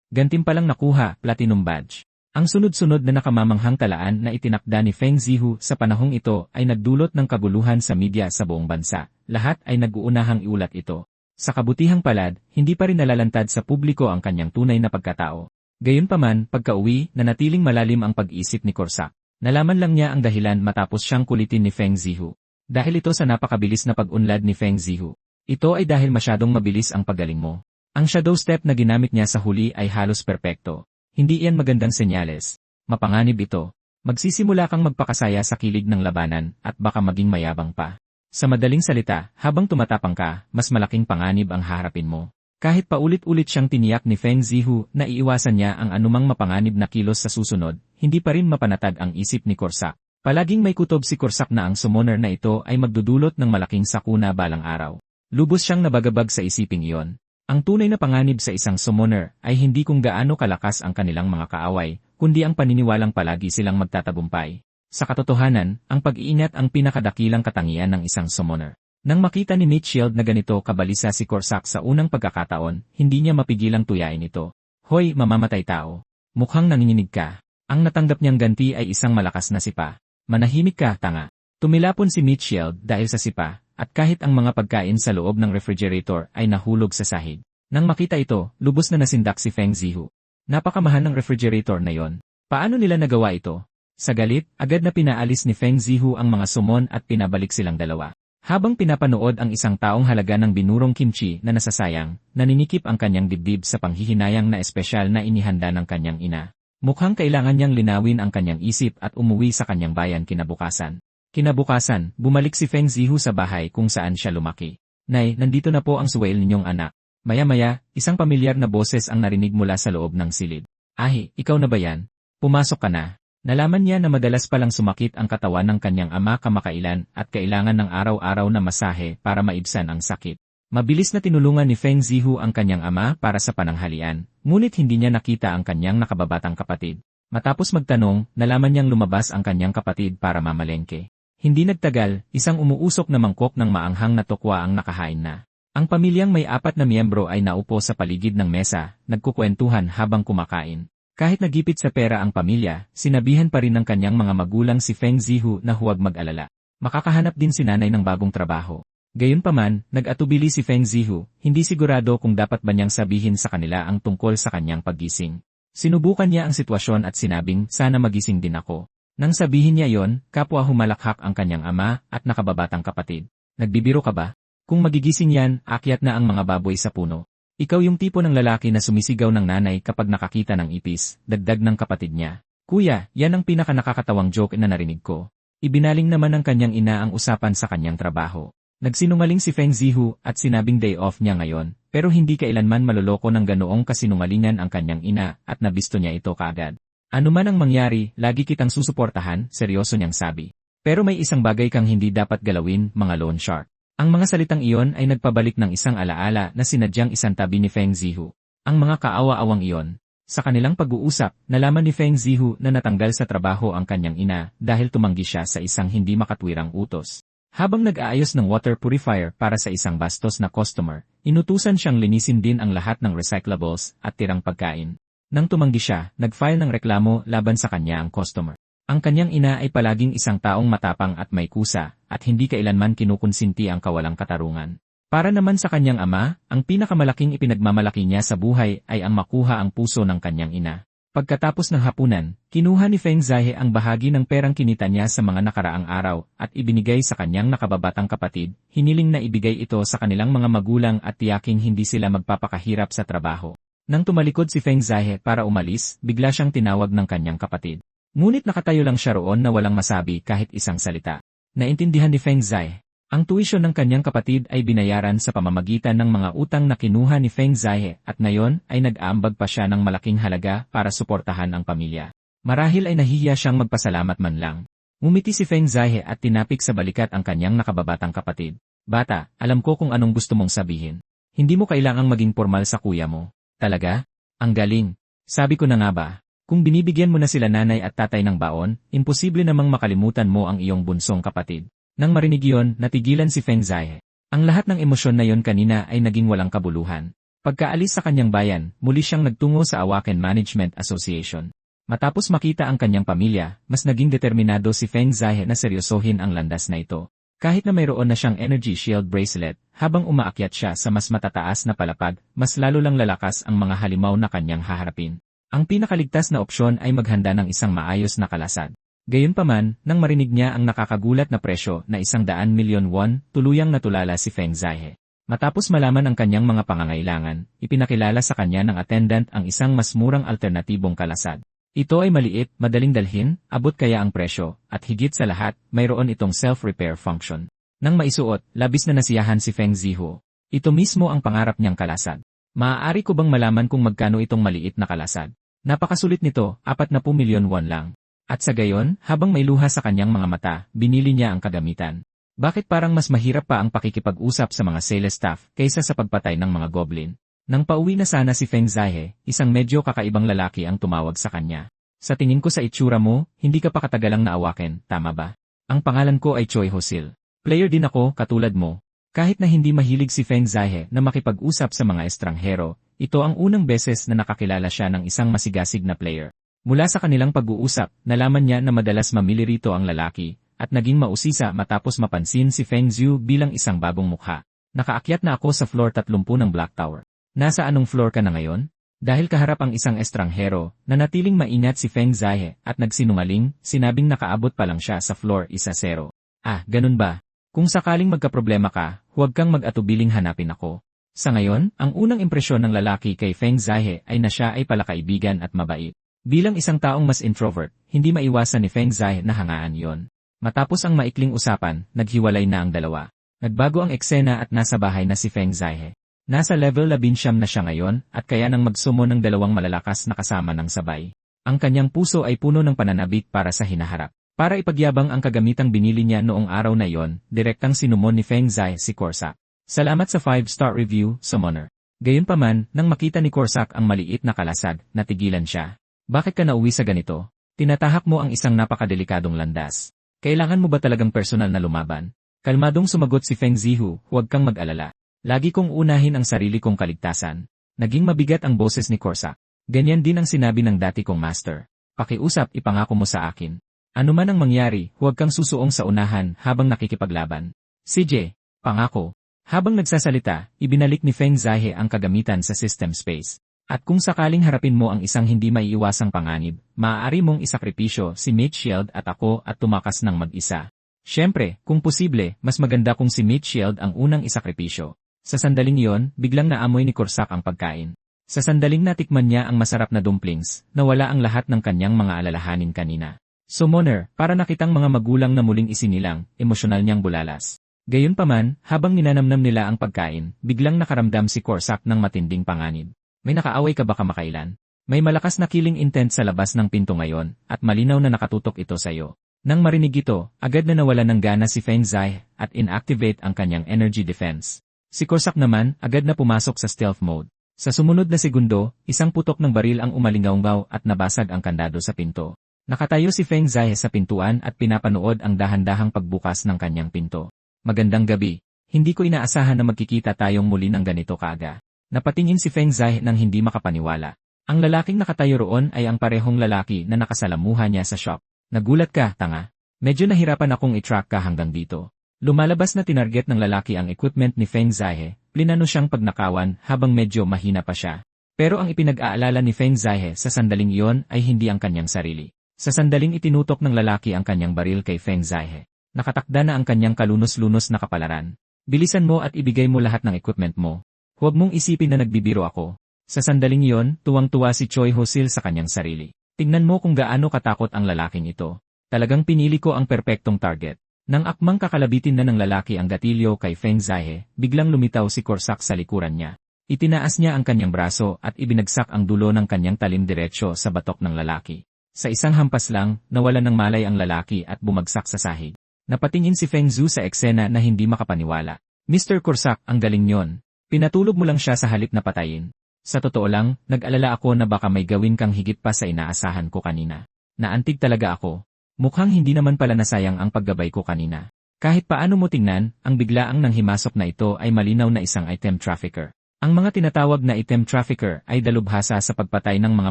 Gantimpalang nakuha, Platinum Badge. Ang sunod-sunod na nakamamanghang talaan na itinakda ni Feng Zihu sa panahong ito ay nagdulot ng kaguluhan sa media sa buong bansa. Lahat ay nag-uunahang iulat ito. Sa kabutihang palad, hindi pa rin nalalantad sa publiko ang kanyang tunay na pagkatao. Gayunpaman, pagka-uwi, nanatiling malalim ang pag-isip ni Corsac. Nalaman lang niya ang dahilan matapos siyang kulitin ni Feng Zihu. Dahil ito sa napakabilis na pag-unlad ni Feng Zihu. Ito ay dahil masyadong mabilis ang paggaling mo. Ang Shadow Step na ginamit niya sa huli ay halos perpekto. Hindi iyan magandang senyales. Mapanganib ito. Magsisimula kang magpakasaya sa kilig ng labanan at baka maging mayabang pa. Sa madaling salita, habang tumatapang ka, mas malaking panganib ang haharapin mo. Kahit paulit-ulit siyang tiniyak ni Feng Zihu na iiwasan niya ang anumang mapanganib na kilos sa susunod, hindi pa rin mapanatag ang isip ni Corsac. Palaging may kutob si Corsac na ang summoner na ito ay magdudulot ng malaking sakuna balang araw. Lubos siyang nabagabag sa isiping iyon. Ang tunay na panganib sa isang summoner ay hindi kung gaano kalakas ang kanilang mga kaaway, kundi ang paniniwalang palagi silang magtatagumpay. Sa katotohanan, ang pag-iingat ang pinakadakilang katangian ng isang summoner. Nang makita ni Mitchell na ganito kabalisa si Corsac sa unang pagkakataon, hindi niya mapigilang tuyain ito. Hoy, mamamatay tao. Mukhang nanginginig ka. Ang natanggap niyang ganti ay isang malakas na sipa. Manahimik ka, tanga. Tumilapon si Mitchell dahil sa sipa, at kahit ang mga pagkain sa loob ng refrigerator ay nahulog sa sahig. Nang makita ito, lubos na nasindak si Feng Zihu. Napakamahal ng refrigerator na yon. Paano nila nagawa ito? Sa galit, agad na pinaalis ni Feng Zihu ang mga summon at pinabalik silang dalawa. Habang pinapanood ang isang taong halaga ng binurong kimchi na nasasayang, naninikip ang kanyang dibdib sa panghihinayang na espesyal na inihanda ng kanyang ina. Mukhang kailangan niyang linawin ang kanyang isip at umuwi sa kanyang bayan kinabukasan. Kinabukasan, bumalik si Feng Zihu sa bahay kung saan siya lumaki. Nay, nandito na po ang suwail ninyong anak. Maya-maya, isang pamilyar na boses ang narinig mula sa loob ng silid. Ahi, ikaw na ba yan? Pumasok ka na. Nalaman niya na madalas palang sumakit ang katawan ng kanyang ama kamakailan at kailangan ng araw-araw na masahe para maibsan ang sakit. Mabilis na tinulungan ni Feng Zihu ang kanyang ama para sa pananghalian, ngunit hindi niya nakita ang kanyang nakababatang kapatid. Matapos magtanong, nalaman niyang lumabas ang kanyang kapatid para mamalengke. Hindi nagtagal, isang umuusok na mangkok ng maanghang na tokwa ang nakahain na. Ang pamilyang may 4 na miyembro ay naupo sa paligid ng mesa, nagkukwentuhan habang kumakain. Kahit nagipit sa pera ang pamilya, sinabihan pa rin ng kanyang mga magulang si Feng Zihu na huwag mag-alala. Makakahanap din si nanay ng bagong trabaho. Gayunpaman, nag-atubili si Feng Zihu, hindi sigurado kung dapat ba niyang sabihin sa kanila ang tungkol sa kanyang paggising. Sinubukan niya ang sitwasyon at sinabing, sana magising din ako. Nang sabihin niya yon, kapwa humalakhak ang kanyang ama at nakababatang kapatid. Nagbibiro ka ba? Kung magigising yan, akyat na ang mga baboy sa puno. Ikaw yung tipo ng lalaki na sumisigaw ng nanay kapag nakakita ng ipis, dagdag ng kapatid niya. Kuya, yan ang pinaka-nakakatawang joke na narinig ko. Ibinaling naman ng kanyang ina ang usapan sa kanyang trabaho. Nagsinungaling si Feng Zihu at sinabing day off niya ngayon, pero hindi kailanman maloloko ng ganoong kasinungalingan ang kanyang ina at nabisto niya ito kaagad. Ano man ang mangyari, lagi kitang susuportahan, seryoso niyang sabi. Pero may isang bagay kang hindi dapat galawin, mga loan shark. Ang mga salitang iyon ay nagpabalik ng isang alaala na sinadyang isantabi ni Feng Zihu. Ang mga kaawa-awang iyon. Sa kanilang pag-uusap, nalaman ni Feng Zihu na natanggal sa trabaho ang kanyang ina dahil tumanggi siya sa isang hindi makatwirang utos. Habang nag-aayos ng water purifier para sa isang bastos na customer, inutusan siyang linisin din ang lahat ng recyclables at tirang pagkain. Nang tumanggi siya, nag-file ng reklamo laban sa kanya ang customer. Ang kanyang ina ay palaging isang taong matapang at may kusa, at hindi kailanman kinukonsinti ang kawalang katarungan. Para naman sa kanyang ama, ang pinakamalaking ipinagmamalaki niya sa buhay ay ang makuha ang puso ng kanyang ina. Pagkatapos ng hapunan, kinuha ni Feng Zihe ang bahagi ng perang kinita niya sa mga nakaraang araw at ibinigay sa kanyang nakababatang kapatid, hiniling na ibigay ito sa kanilang mga magulang at tiyaking hindi sila magpapakahirap sa trabaho. Nang tumalikod si Feng Zihe para umalis, bigla siyang tinawag ng kanyang kapatid. Ngunit nakatayo lang siya roon na walang masabi kahit isang salita. Naintindihan ni Feng Zihe. Ang tuwisyon ng kanyang kapatid ay binayaran sa pamamagitan ng mga utang na kinuha ni Feng Zihe at ngayon ay nag-aambag pa siya ng malaking halaga para suportahan ang pamilya. Marahil ay nahihiya siyang magpasalamat man lang. Ngumiti si Feng Zihe at tinapik sa balikat ang kanyang nakababatang kapatid. Bata, alam ko kung anong gusto mong sabihin. Hindi mo kailangang maging formal sa kuya mo. Talaga? Ang galing. Sabi ko na nga ba? Kung binibigyan mo na sila nanay at tatay ng baon, imposible namang makalimutan mo ang iyong bunsong kapatid. Nang marinig iyon, natigilan si Feng Zihe. Ang lahat ng emosyon na yon kanina ay naging walang kabuluhan. Pagkaalis sa kanyang bayan, muli siyang nagtungo sa Awaken Management Association. Matapos makita ang kanyang pamilya, mas naging determinado si Feng Zihe na seryosohin ang landas na ito. Kahit na mayroon na siyang energy shield bracelet, habang umaakyat siya sa mas matataas na palapag, mas lalo lang lalakas ang mga halimaw na kanyang haharapin. Ang pinakaligtas na opsyon ay maghanda ng isang maayos na kalasad. Gayunpaman, nang marinig niya ang nakakagulat na presyo na 100 milyon won, tuluyang natulala si Feng Zihe. Matapos malaman ang kanyang mga pangangailangan, ipinakilala sa kanya ng attendant ang isang mas murang alternatibong kalasad. Ito ay maliit, madaling dalhin, abot kaya ang presyo, at higit sa lahat, mayroon itong self-repair function. Nang maisuot, labis na nasiyahan si Feng Zihu. Ito mismo ang pangarap niyang kalasad. Maaari ko bang malaman kung magkano itong maliit na kalasad? Napakasulit nito, 40 milyon won lang. At sa gayon, habang may luha sa kanyang mga mata, binili niya ang kagamitan. Bakit parang mas mahirap pa ang pakikipag-usap sa mga sales staff kaysa sa pagpatay ng mga goblin? Nang pauwi na sana si Feng Zihe, isang medyo kakaibang lalaki ang tumawag sa kanya. Sa tingin ko sa itsura mo, hindi ka pa katagalang naawaken, tama ba? Ang pangalan ko ay Choi Ho-sil. Player din ako, katulad mo. Kahit na hindi mahilig si Feng Zihe na makipag-usap sa mga estranghero, ito ang unang beses na nakakilala siya ng isang masigasig na player. Mula sa kanilang pag-uusap, nalaman niya na madalas mamili rito ang lalaki, at naging mausisa matapos mapansin si Feng Zhu bilang isang bagong mukha. Nakaakyat na ako sa floor 30 ng Black Tower. Nasa anong floor ka na ngayon? Dahil kaharap ang isang estranghero, nanatiling maingat si Feng Zihe at nagsinungaling, sinabing nakaabot pa lang siya sa floor 10. Ah, ganun ba? Kung sakaling magkaproblema ka, huwag kang mag-atubiling hanapin ako. Sa ngayon, ang unang impresyon ng lalaki kay Feng Zihe ay na siya ay palakaibigan at mabait. Bilang isang taong mas introvert, hindi maiwasan ni Feng Zihe na hangaan yon. Matapos ang maikling usapan, naghiwalay na ang dalawa. Nagbago ang eksena at nasa bahay na si Feng Zihe. Nasa level 19 na siya ngayon at kaya nang magsumo ng dalawang malalakas na kasama ng sabay. Ang kanyang puso ay puno ng pananabik para sa hinaharap. Para ipagyabang ang kagamitang binili niya noong araw na yon, direktang sinumon ni Feng Zihe si Corsac. Salamat sa 5-star review, Summoner. Gayunpaman, nang makita ni Corsac ang maliit na kalasag, natigilan siya. Bakit ka nauwi sa ganito? Tinatahak mo ang isang napakadelikadong landas. Kailangan mo ba talagang personal na lumaban? Kalmadong sumagot si Feng Zihu, huwag kang mag-alala. Lagi kong unahin ang sarili kong kaligtasan. Naging mabigat ang boses ni Corsac. Ganyan din ang sinabi ng dati kong master. Pakiusap, ipangako mo sa akin. Ano man ang mangyari, huwag kang susuong sa unahan habang nakikipaglaban. CJ, pangako. Habang nagsasalita, ibinalik ni Feng Zihe ang kagamitan sa system space. At kung sakaling harapin mo ang isang hindi maiiwasang panganib, maaari mong isakripisyo si Mate Shield at ako at tumakas ng mag-isa. Siyempre, kung posible, mas maganda kung si Mate Shield ang unang isakripisyo. Sa sandaling iyon, biglang naamoy ni Corsac ang pagkain. Sa sandaling natikman niya ang masarap na dumplings, nawala ang lahat ng kanyang mga alalahanin kanina. Summoner, para nakitang mga magulang na muling isinilang, emosyonal niyang bulalas. Gayunpaman, habang ninanamnam nila ang pagkain, biglang nakaramdam si Corsac ng matinding panganib. May nakaaway ka ba kamakailan? May malakas na killing intent sa labas ng pinto ngayon, at malinaw na nakatutok ito sa iyo. Nang marinig ito, agad na nawala ng gana si Feng Zihe at inactivate ang kanyang energy defense. Si Corsac naman, agad na pumasok sa stealth mode. Sa sumunod na segundo, isang putok ng baril ang umalingaw at nabasag ang kandado sa pinto. Nakatayo si Feng Zihe sa pintuan at pinapanood ang dahan-dahang pagbukas ng kanyang pinto. Magandang gabi. Hindi ko inaasahan na magkikita tayong muli ng ganito kaaga. Napatingin si Feng Zihe nang hindi makapaniwala. Ang lalaking nakatayo roon ay ang parehong lalaki na nakasalamuha niya sa shop. Nagulat ka, tanga. Medyo nahirapan akong i-track ka hanggang dito. Lumalabas na tinarget ng lalaki ang equipment ni Feng Zihe, plinano siyang pagnakawan habang medyo mahina pa siya. Pero ang ipinag-aalala ni Feng Zihe sa sandaling iyon ay hindi ang kanyang sarili. Sa sandaling itinutok ng lalaki ang kanyang baril kay Feng Zihe. Nakatakda na ang kanyang kalunos-lunos na kapalaran. Bilisan mo at ibigay mo lahat ng equipment mo. Huwag mong isipin na nagbibiro ako. Sa sandaling iyon, tuwang-tuwa si Choi Ho-sil sa kanyang sarili. Tingnan mo kung gaano katakot ang lalaking ito. Talagang pinili ko ang perpektong target. Nang akmang kakalabitin na ng lalaki ang gatilyo kay Feng Zihe, biglang lumitaw si Corsac sa likuran niya. Itinaas niya ang kanyang braso at ibinagsak ang dulo ng kanyang talim diretsyo sa batok ng lalaki. Sa isang hampas lang, nawalan ng malay ang lalaki at bumagsak sa sahig. Napatingin si Feng Zhu sa eksena na hindi makapaniwala. Mr. Corsac, ang galing nyon. Pinatulog mo lang siya sa halip na patayin. Sa totoo lang, nag-alala ako na baka may gawin kang higit pa sa inaasahan ko kanina. Naantig talaga ako. Mukhang hindi naman pala nasayang ang paggabay ko kanina. Kahit paano mo tingnan, ang biglaang nang himasok na ito ay malinaw na isang item trafficker. Ang mga tinatawag na item trafficker ay dalubhasa sa pagpatay ng mga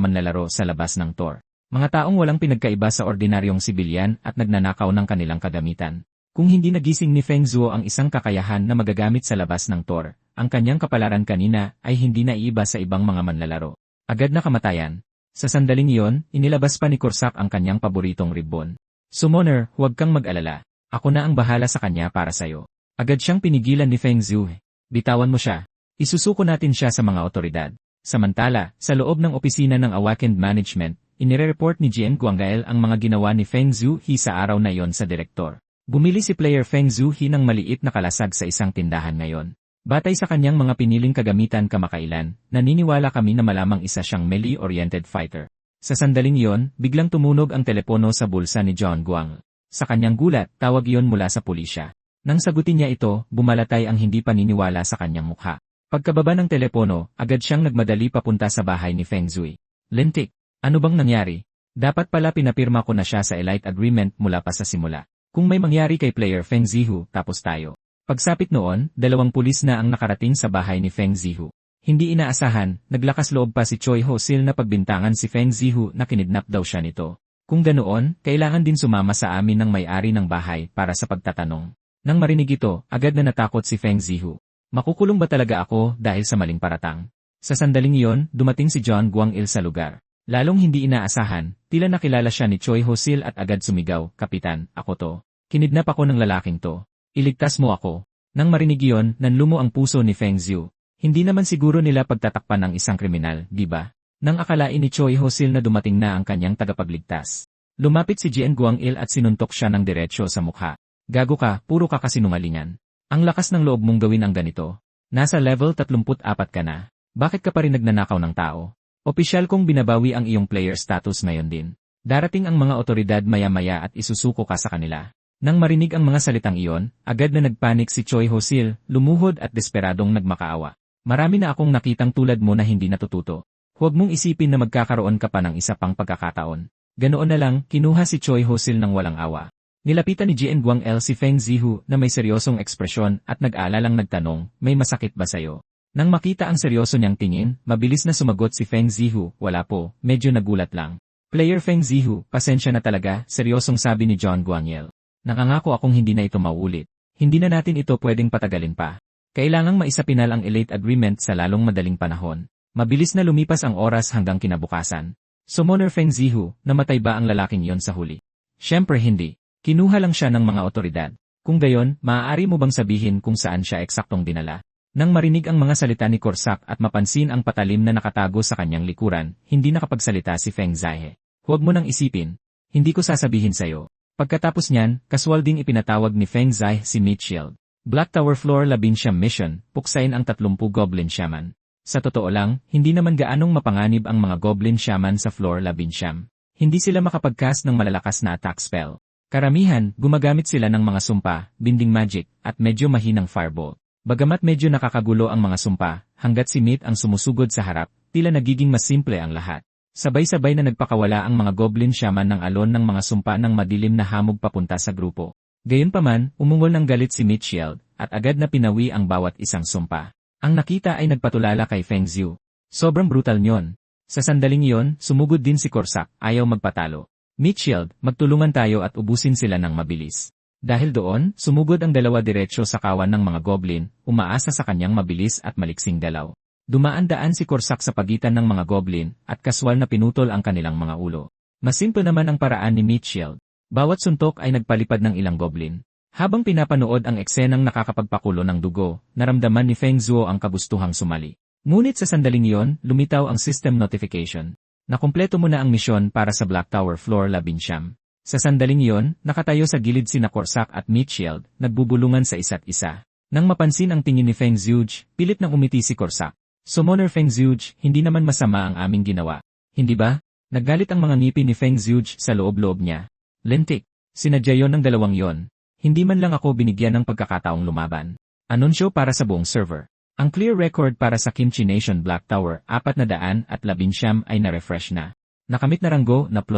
manlalaro sa labas ng Tor. Mga taong walang pinagkaiba sa ordinaryong sibilyan at nagnanakaw ng kanilang kagamitan. Kung hindi nagising ni Feng Zhu ang isang kakayahan na magagamit sa labas ng Tor, ang kanyang kapalaran kanina ay hindi naiiba sa ibang mga manlalaro. Agad na kamatayan. Sa sandaling iyon, inilabas pa ni Corsac ang kanyang paboritong ribbon. Summoner, huwag kang mag-alala. Ako na ang bahala sa kanya para sa'yo. Agad siyang pinigilan ni Feng Zhu. Bitawan mo siya. Isusuko natin siya sa mga otoridad. Samantala, sa loob ng opisina ng Awakened Management, inire-report ni Jian Guanggael ang mga ginawa ni Feng Zhu sa araw na iyon sa direktor. Bumili si player Feng Zhu ng maliit na kalasag sa isang tindahan ngayon. Batay sa kanyang mga piniling kagamitan kamakailan, naniniwala kami na malamang isa siyang melee-oriented fighter. Sa sandaling iyon, biglang tumunog ang telepono sa bulsa ni John Guang. Sa kanyang gulat, tawag iyon mula sa pulisya. Nang sagutin niya ito, bumalatay ang hindi paniniwala sa kanyang mukha. Pagkababa ng telepono, agad siyang nagmadali papunta sa bahay ni Feng Zui. Lintik, ano bang nangyari? Dapat pala pinapirma ko na siya sa Elite Agreement mula pa sa simula. Kung may mangyari kay player Feng Zihu, tapos tayo. Pagsapit noon, 2 pulis na ang nakarating sa bahay ni Feng Zihu. Hindi inaasahan, naglakas loob pa si Choi Ho-sil na pagbintangan si Feng Zihu na kinidnap daw siya nito. Kung ganoon, kailangan din sumama sa amin ng may-ari ng bahay para sa pagtatanong. Nang marinig ito, agad na natakot si Feng Zihu. Makukulong ba talaga ako dahil sa maling paratang? Sa sandaling iyon, dumating si John Guang-il sa lugar. Lalong hindi inaasahan, tila nakilala siya ni Choi Ho-sil at agad sumigaw, "Kapitan, ako to. Kinidnap ako ng lalaking to. Iligtas mo ako." Nang marinig iyon, nanlumo ang puso ni Feng Zihu. Hindi naman siguro nila pagtatakpan ng isang kriminal, di ba? Nang akalain ni Choi Ho-sil na dumating na ang kanyang tagapagligtas. Lumapit si John Guang-il at sinuntok siya ng diretsyo sa mukha. "Gago ka, puro ka kasinungalingan. Ang lakas ng loob mong gawin ang ganito. Nasa level 34 ka na. Bakit ka pa rin nagnanakaw ng tao? Opisyal kong binabawi ang iyong player status ngayon din. Darating ang mga otoridad maya-maya at isusuko ka sa kanila." Nang marinig ang mga salitang iyon, agad na nagpanik si Choi Ho-sil, lumuhod at desperadong nagmakaawa. "Marami na akong nakitang tulad mo na hindi natututo. Huwag mong isipin na magkakaroon ka pa ng isa pang pagkakataon." Ganoon na lang, kinuha si Choi Ho-sil ng walang awa. Nilapitan ni John Guang-il si Feng Zihu na may seryosong ekspresyon at nag-aalalang nagtanong, "May masakit ba sayo?" Nang makita ang seryoso niyang tingin, mabilis na sumagot si Feng Zihu, "Wala po, medyo nagulat lang." "Player Feng Zihu, pasensya na talaga," seryosong sabi ni John Guang-il. "Nakangako akong hindi na ito mauulit. Hindi na natin ito pwedeng patagalin pa. Kailangang maisapinal ang Elite Agreement sa lalong madaling panahon." Mabilis na lumipas ang oras hanggang kinabukasan. Summoner Feng Zihu, namatay ba ang lalaking iyon sa huli? Siyempre hindi. Kinuha lang siya ng mga otoridad. Kung gayon, maaari mo bang sabihin kung saan siya eksaktong dinala? Nang marinig ang mga salita ni Korsak at mapansin ang patalim na nakatago sa kanyang likuran, hindi nakapagsalita si Feng Zihe. "Huwag mo nang isipin. Hindi ko sasabihin sayo." Pagkatapos niyan, kaswal ding ipinatawag ni Feng Zihe si Mitchell. Black Tower Floor 11 Mission, puksain ang 30 Goblin Shaman. Sa totoo lang, hindi naman gaanong mapanganib ang mga Goblin Shaman sa Floor 11. Hindi sila makapagcast ng malalakas na attack spell. Karamihan, gumagamit sila ng mga sumpa, binding magic, at medyo mahinang fireball. Bagamat medyo nakakagulo ang mga sumpa, hanggat si Meat ang sumusugod sa harap, tila nagiging mas simple ang lahat. Sabay-sabay na nagpakawala ang mga Goblin Shaman ng alon ng mga sumpa ng madilim na hamog papunta sa grupo. Gayunpaman, umungol ng galit si Mitchell, at agad na pinawi ang bawat isang sumpa. Ang nakita ay nagpatulala kay Feng Zihu. Sobrang brutal nyon. Sa sandaling iyon, sumugod din si Korsak, ayaw magpatalo. "Mitchell, magtulungan tayo at ubusin sila ng mabilis." Dahil doon, sumugod ang dalawa diretsyo sa kawan ng mga goblin, umaasa sa kanyang mabilis at maliksing galaw. Dumaan-daan si Korsak sa pagitan ng mga goblin, at kaswal na pinutol ang kanilang mga ulo. Masimple naman ang paraan ni Mitchell. Bawat suntok ay nagpalipad ng ilang goblin. Habang pinapanood ang eksenang nakakapagpakulo ng dugo, naramdaman ni Feng Zuo ang kagustuhang sumali. Ngunit sa sandaling iyon, lumitaw ang system notification. Nakumpleto mo na ang misyon para sa Black Tower Floor 11. Sa sandaling iyon, nakatayo sa gilid sina Korsak at Mitchell, nagbubulungan sa isa't isa. Nang mapansin ang tingin ni Feng Ziuj, pilit nang umiti si Korsak. "Summoner Feng Ziuj, hindi naman masama ang aming ginawa. Hindi ba?" Naggalit ang mga ngipin ni Feng Ziuj sa loob-loob niya. "Lintik, sinadya yon ng dalawang yon. Hindi man lang ako binigyan ng pagkakataong lumaban." Anunsyo para sa buong server. Ang clear record para sa Kimchi Nation Black Tower 419 ay na-refresh na. Nakamit na ranggo na ++.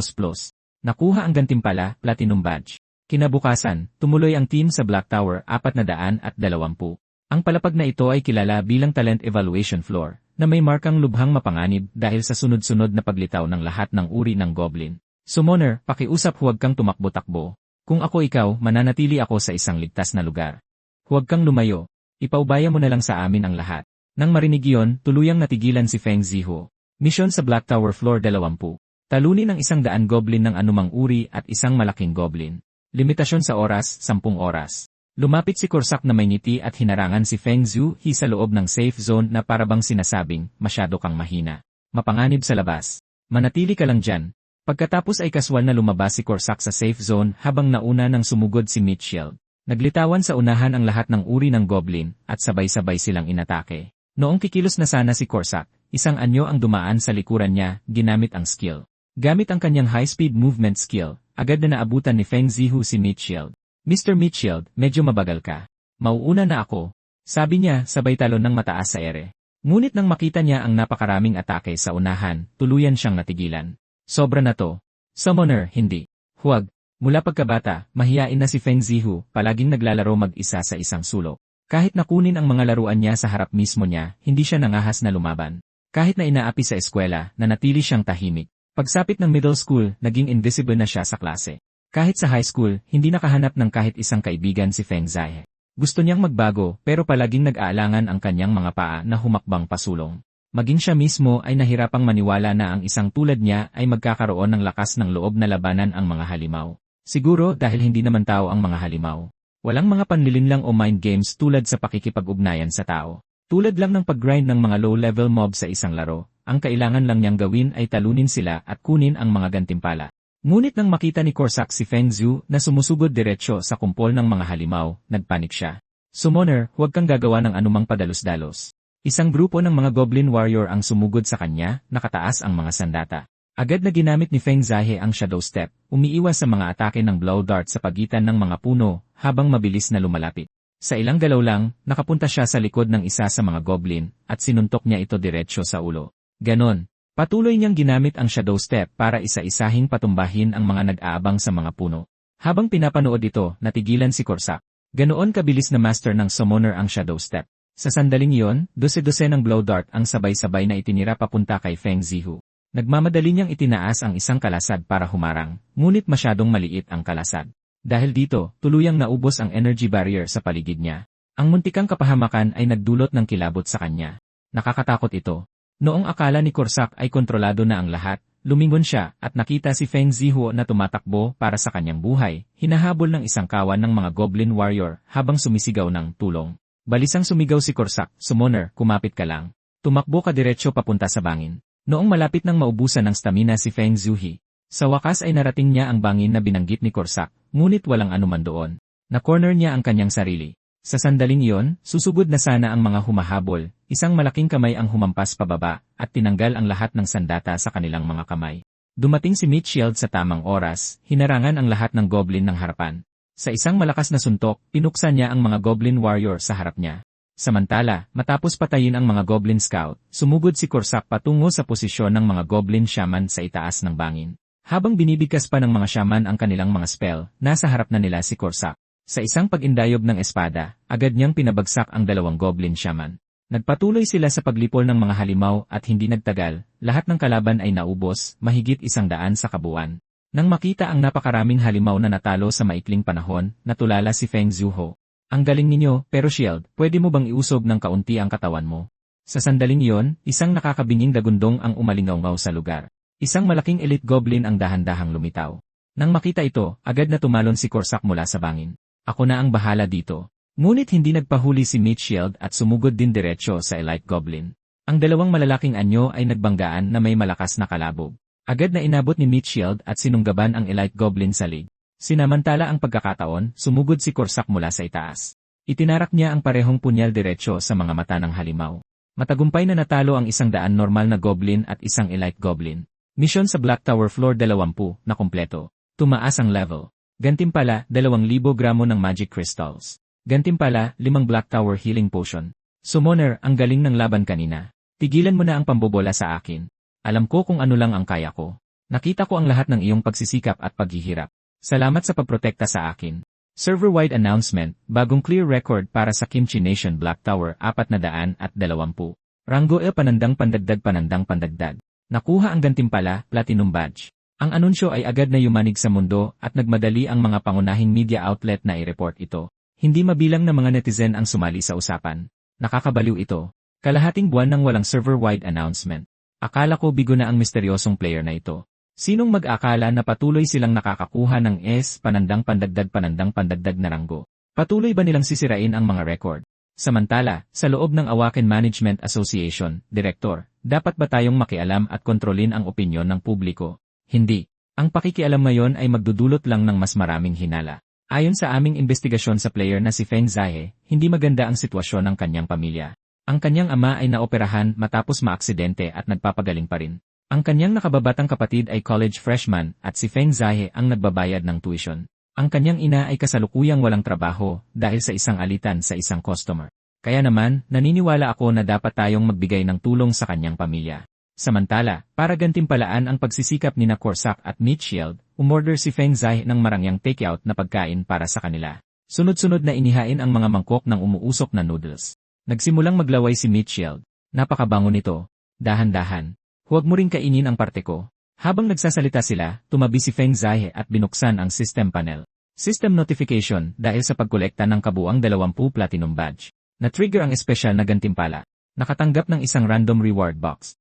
Nakuha ang gantimpala, Platinum Badge. Kinabukasan, tumuloy ang team sa Black Tower 420. Ang palapag na ito ay kilala bilang Talent Evaluation Floor, na may markang lubhang mapanganib dahil sa sunod-sunod na paglitaw ng lahat ng uri ng goblin. "Summoner, pakiusap huwag kang tumakbo-takbo. Kung ako ikaw, mananatili ako sa isang ligtas na lugar. Huwag kang lumayo. Ipaubaya mo na lang sa amin ang lahat." Nang marinig iyon, tuluyang natigilan si Feng Zihu. Misyon sa Black Tower Floor 20. Talunin ang 100 goblin ng anumang uri at isang malaking goblin. Limitasyon sa oras, 10 oras. Lumapit si Korsak na may ngiti at hinarangan si Feng Zihu sa loob ng safe zone na parabang sinasabing, "Masyado kang mahina. Mapanganib sa labas. Manatili ka lang dyan." Pagkatapos ay kaswal na lumabas si Korsak sa safe zone habang nauna nang sumugod si Mitchell. Naglitawan sa unahan ang lahat ng uri ng goblin, at sabay-sabay silang inatake. Noong kikilos na sana si Korsak, isang anyo ang dumaan sa likuran niya, ginamit ang skill. Gamit ang kanyang high-speed movement skill, agad na naabutan ni Feng Zihu si Mitchell. "Mr. Mitchell, medyo mabagal ka. Mauuna na ako." Sabi niya, sabay talon ng mataas sa ere. Ngunit nang makita niya ang napakaraming atake sa unahan, tuluyan siyang natigilan. Sobra na to. Summoner, hindi. Huwag. Mula pagkabata, mahiyain na si Feng Zihu, palaging naglalaro mag-isa sa isang sulok. Kahit nakunin ang mga laruan niya sa harap mismo niya, hindi siya nangahas na lumaban. Kahit na inaapi sa eskwela, nanatili siyang tahimik. Pagsapit ng middle school, naging invisible na siya sa klase. Kahit sa high school, hindi nakahanap ng kahit isang kaibigan si Feng Zihe. Gusto niyang magbago, pero palaging nag-aalangan ang kanyang mga paa na humakbang pasulong. Maging siya mismo ay nahirapang maniwala na ang isang tulad niya ay magkakaroon ng lakas ng loob na labanan ang mga halimaw. Siguro dahil hindi naman tao ang mga halimaw. Walang mga panlilinlang o mind games tulad sa pakikipag-ugnayan sa tao. Tulad lang ng pag-grind ng mga low-level mob sa isang laro, ang kailangan lang niyang gawin ay talunin sila at kunin ang mga gantimpala. Ngunit nang makita ni Corsac si Feng Zhu na sumusugod diretsyo sa kumpol ng mga halimaw, nagpanik siya. Summoner, huwag kang gagawa ng anumang padalos-dalos. Isang grupo ng mga goblin warrior ang sumugod sa kanya, nakataas ang mga sandata. Agad na ginamit ni Feng Zihe ang Shadow Step, umiiwas sa mga atake ng Blow Dart sa pagitan ng mga puno, habang mabilis na lumalapit. Sa ilang galaw lang, nakapunta siya sa likod ng isa sa mga goblin, at sinuntok niya ito diretsyo sa ulo. Ganon. Patuloy niyang ginamit ang Shadow Step para isa-isahing patumbahin ang mga nag-aabang sa mga puno. Habang pinapanood ito, natigilan si Corsac. Ganoon kabilis na master ng Summoner ang Shadow Step. Sa sandaling iyon, dose-dose ng Blow Dart ang sabay-sabay na itinira papunta kay Feng Zihu. Nagmamadali niyang itinaas ang isang kalasad para humarang, ngunit masyadong maliit ang kalasad. Dahil dito, tuluyang naubos ang energy barrier sa paligid niya. Ang muntikang kapahamakan ay nagdulot ng kilabot sa kanya. Nakakatakot ito. Noong akala ni Corsac ay kontrolado na ang lahat, lumingon siya at nakita si Feng Zihu na tumatakbo para sa kanyang buhay, hinahabol ng isang kawan ng mga goblin warrior habang sumisigaw ng tulong. Balisang sumigaw si Corsac, "Summoner, kumapit ka lang." Tumakbo ka diretsyo papunta sa bangin. Noong malapit nang maubusan ng stamina si Feng Zihu, sa wakas ay narating niya ang bangin na binanggit ni Corsac, ngunit walang anuman doon. Na-corner niya ang kanyang sarili. Sa sandaling iyon, susugod na sana ang mga humahabol, isang malaking kamay ang humampas pababa, at tinanggal ang lahat ng sandata sa kanilang mga kamay. Dumating si Mitchell sa tamang oras, hinarangan ang lahat ng goblin ng harapan. Sa isang malakas na suntok, pinuksan niya ang mga goblin warrior sa harap niya. Samantala, matapos patayin ang mga goblin scout, sumugod si Corsac patungo sa posisyon ng mga goblin shaman sa itaas ng bangin. Habang binibigkas pa ng mga shaman ang kanilang mga spell, nasa harap na nila si Corsac. Sa isang pag-indayob ng espada, agad niyang pinabagsak ang dalawang goblin shaman. Nagpatuloy sila sa paglipol ng mga halimaw at hindi nagtagal, lahat ng kalaban ay naubos, mahigit 100 sa kabuuan. Nang makita ang napakaraming halimaw na natalo sa maikling panahon, natulala si Feng Zihu. Ang galing ninyo, pero Shield, pwede mo bang iusog ng kaunti ang katawan mo? Sa sandaling iyon, isang nakakabinging dagundong ang umalingaw-ngaw sa lugar. Isang malaking elite goblin ang dahan-dahang lumitaw. Nang makita ito, agad na tumalon si Corsac mula sa bangin. Ako na ang bahala dito. Ngunit hindi nagpahuli si Mitchell at sumugod din diretsyo sa elite goblin. Ang dalawang malalaking anyo ay nagbanggaan na may malakas na kalabog. Agad na inabot ni Mitchell at sinunggaban ang elite goblin sa lig. Sinamantala ang pagkakataon, sumugod si Corsac mula sa itaas. Itinarak niya ang parehong punyal diretsyo sa mga mata ng halimaw. Matagumpay na natalo ang 100 normal na goblin at isang elite goblin. Misyon sa Black Tower Floor 20 na kumpleto. Tumaas ang level. Gantimpala, 2,000 gramo ng magic crystals. Gantimpala, 5 Black Tower healing potion. Summoner, ang galing ng laban kanina. Tigilan mo na ang pambobola sa akin. Alam ko kung ano lang ang kaya ko. Nakita ko ang lahat ng iyong pagsisikap at paghihirap. Salamat sa pagprotekta sa akin. Server-wide announcement, bagong clear record para sa Kimchi Nation Black Tower 420. Rango E panandang pandagdag. Nakuha ang gantimpala, Platinum Badge. Ang anunsyo ay agad na yumanig sa mundo at nagmadali ang mga pangunahing media outlet na i-report ito. Hindi mabilang na mga netizen ang sumali sa usapan. Nakakabaliw ito. Kalahating buwan nang walang server-wide announcement. Akala ko bigo na ang misteryosong player na ito. Sinong mag-akala na patuloy silang nakakakuha ng panandang pandagdag na ranggo? Patuloy ba nilang sisirain ang mga record? Samantala, sa loob ng Awaken Management Association, Director, dapat ba tayong makialam at kontrolin ang opinyon ng publiko? Hindi. Ang pakikialam ngayon ay magdudulot lang ng mas maraming hinala. Ayon sa aming investigasyon sa player na si Feng Zihe, hindi maganda ang sitwasyon ng kanyang pamilya. Ang kanyang ama ay naoperahan matapos maaksidente at nagpapagaling pa rin. Ang kanyang nakababatang kapatid ay college freshman at si Feng Zihe ang nagbabayad ng tuition. Ang kanyang ina ay kasalukuyang walang trabaho dahil sa isang alitan sa isang customer. Kaya naman, naniniwala ako na dapat tayong magbigay ng tulong sa kanyang pamilya. Samantala, para gantimpalaan ang pagsisikap ni Corsac at Mitchell, umorder si Feng Zai ng marangyang takeout na pagkain para sa kanila. Sunod-sunod na inihain ang mga mangkok ng umuusok na noodles. Nagsimulang maglaway si Mitchell. Napakabango nito. Dahan-dahan. Huwag mo ring kainin ang parte ko. Habang nagsasalita sila, tumabi si Feng Zai at binuksan ang system panel. System notification dahil sa pagkolekta ng kabuang 20 platinum badge. Na-trigger ang espesyal na gantimpala. Nakatanggap ng isang random reward box.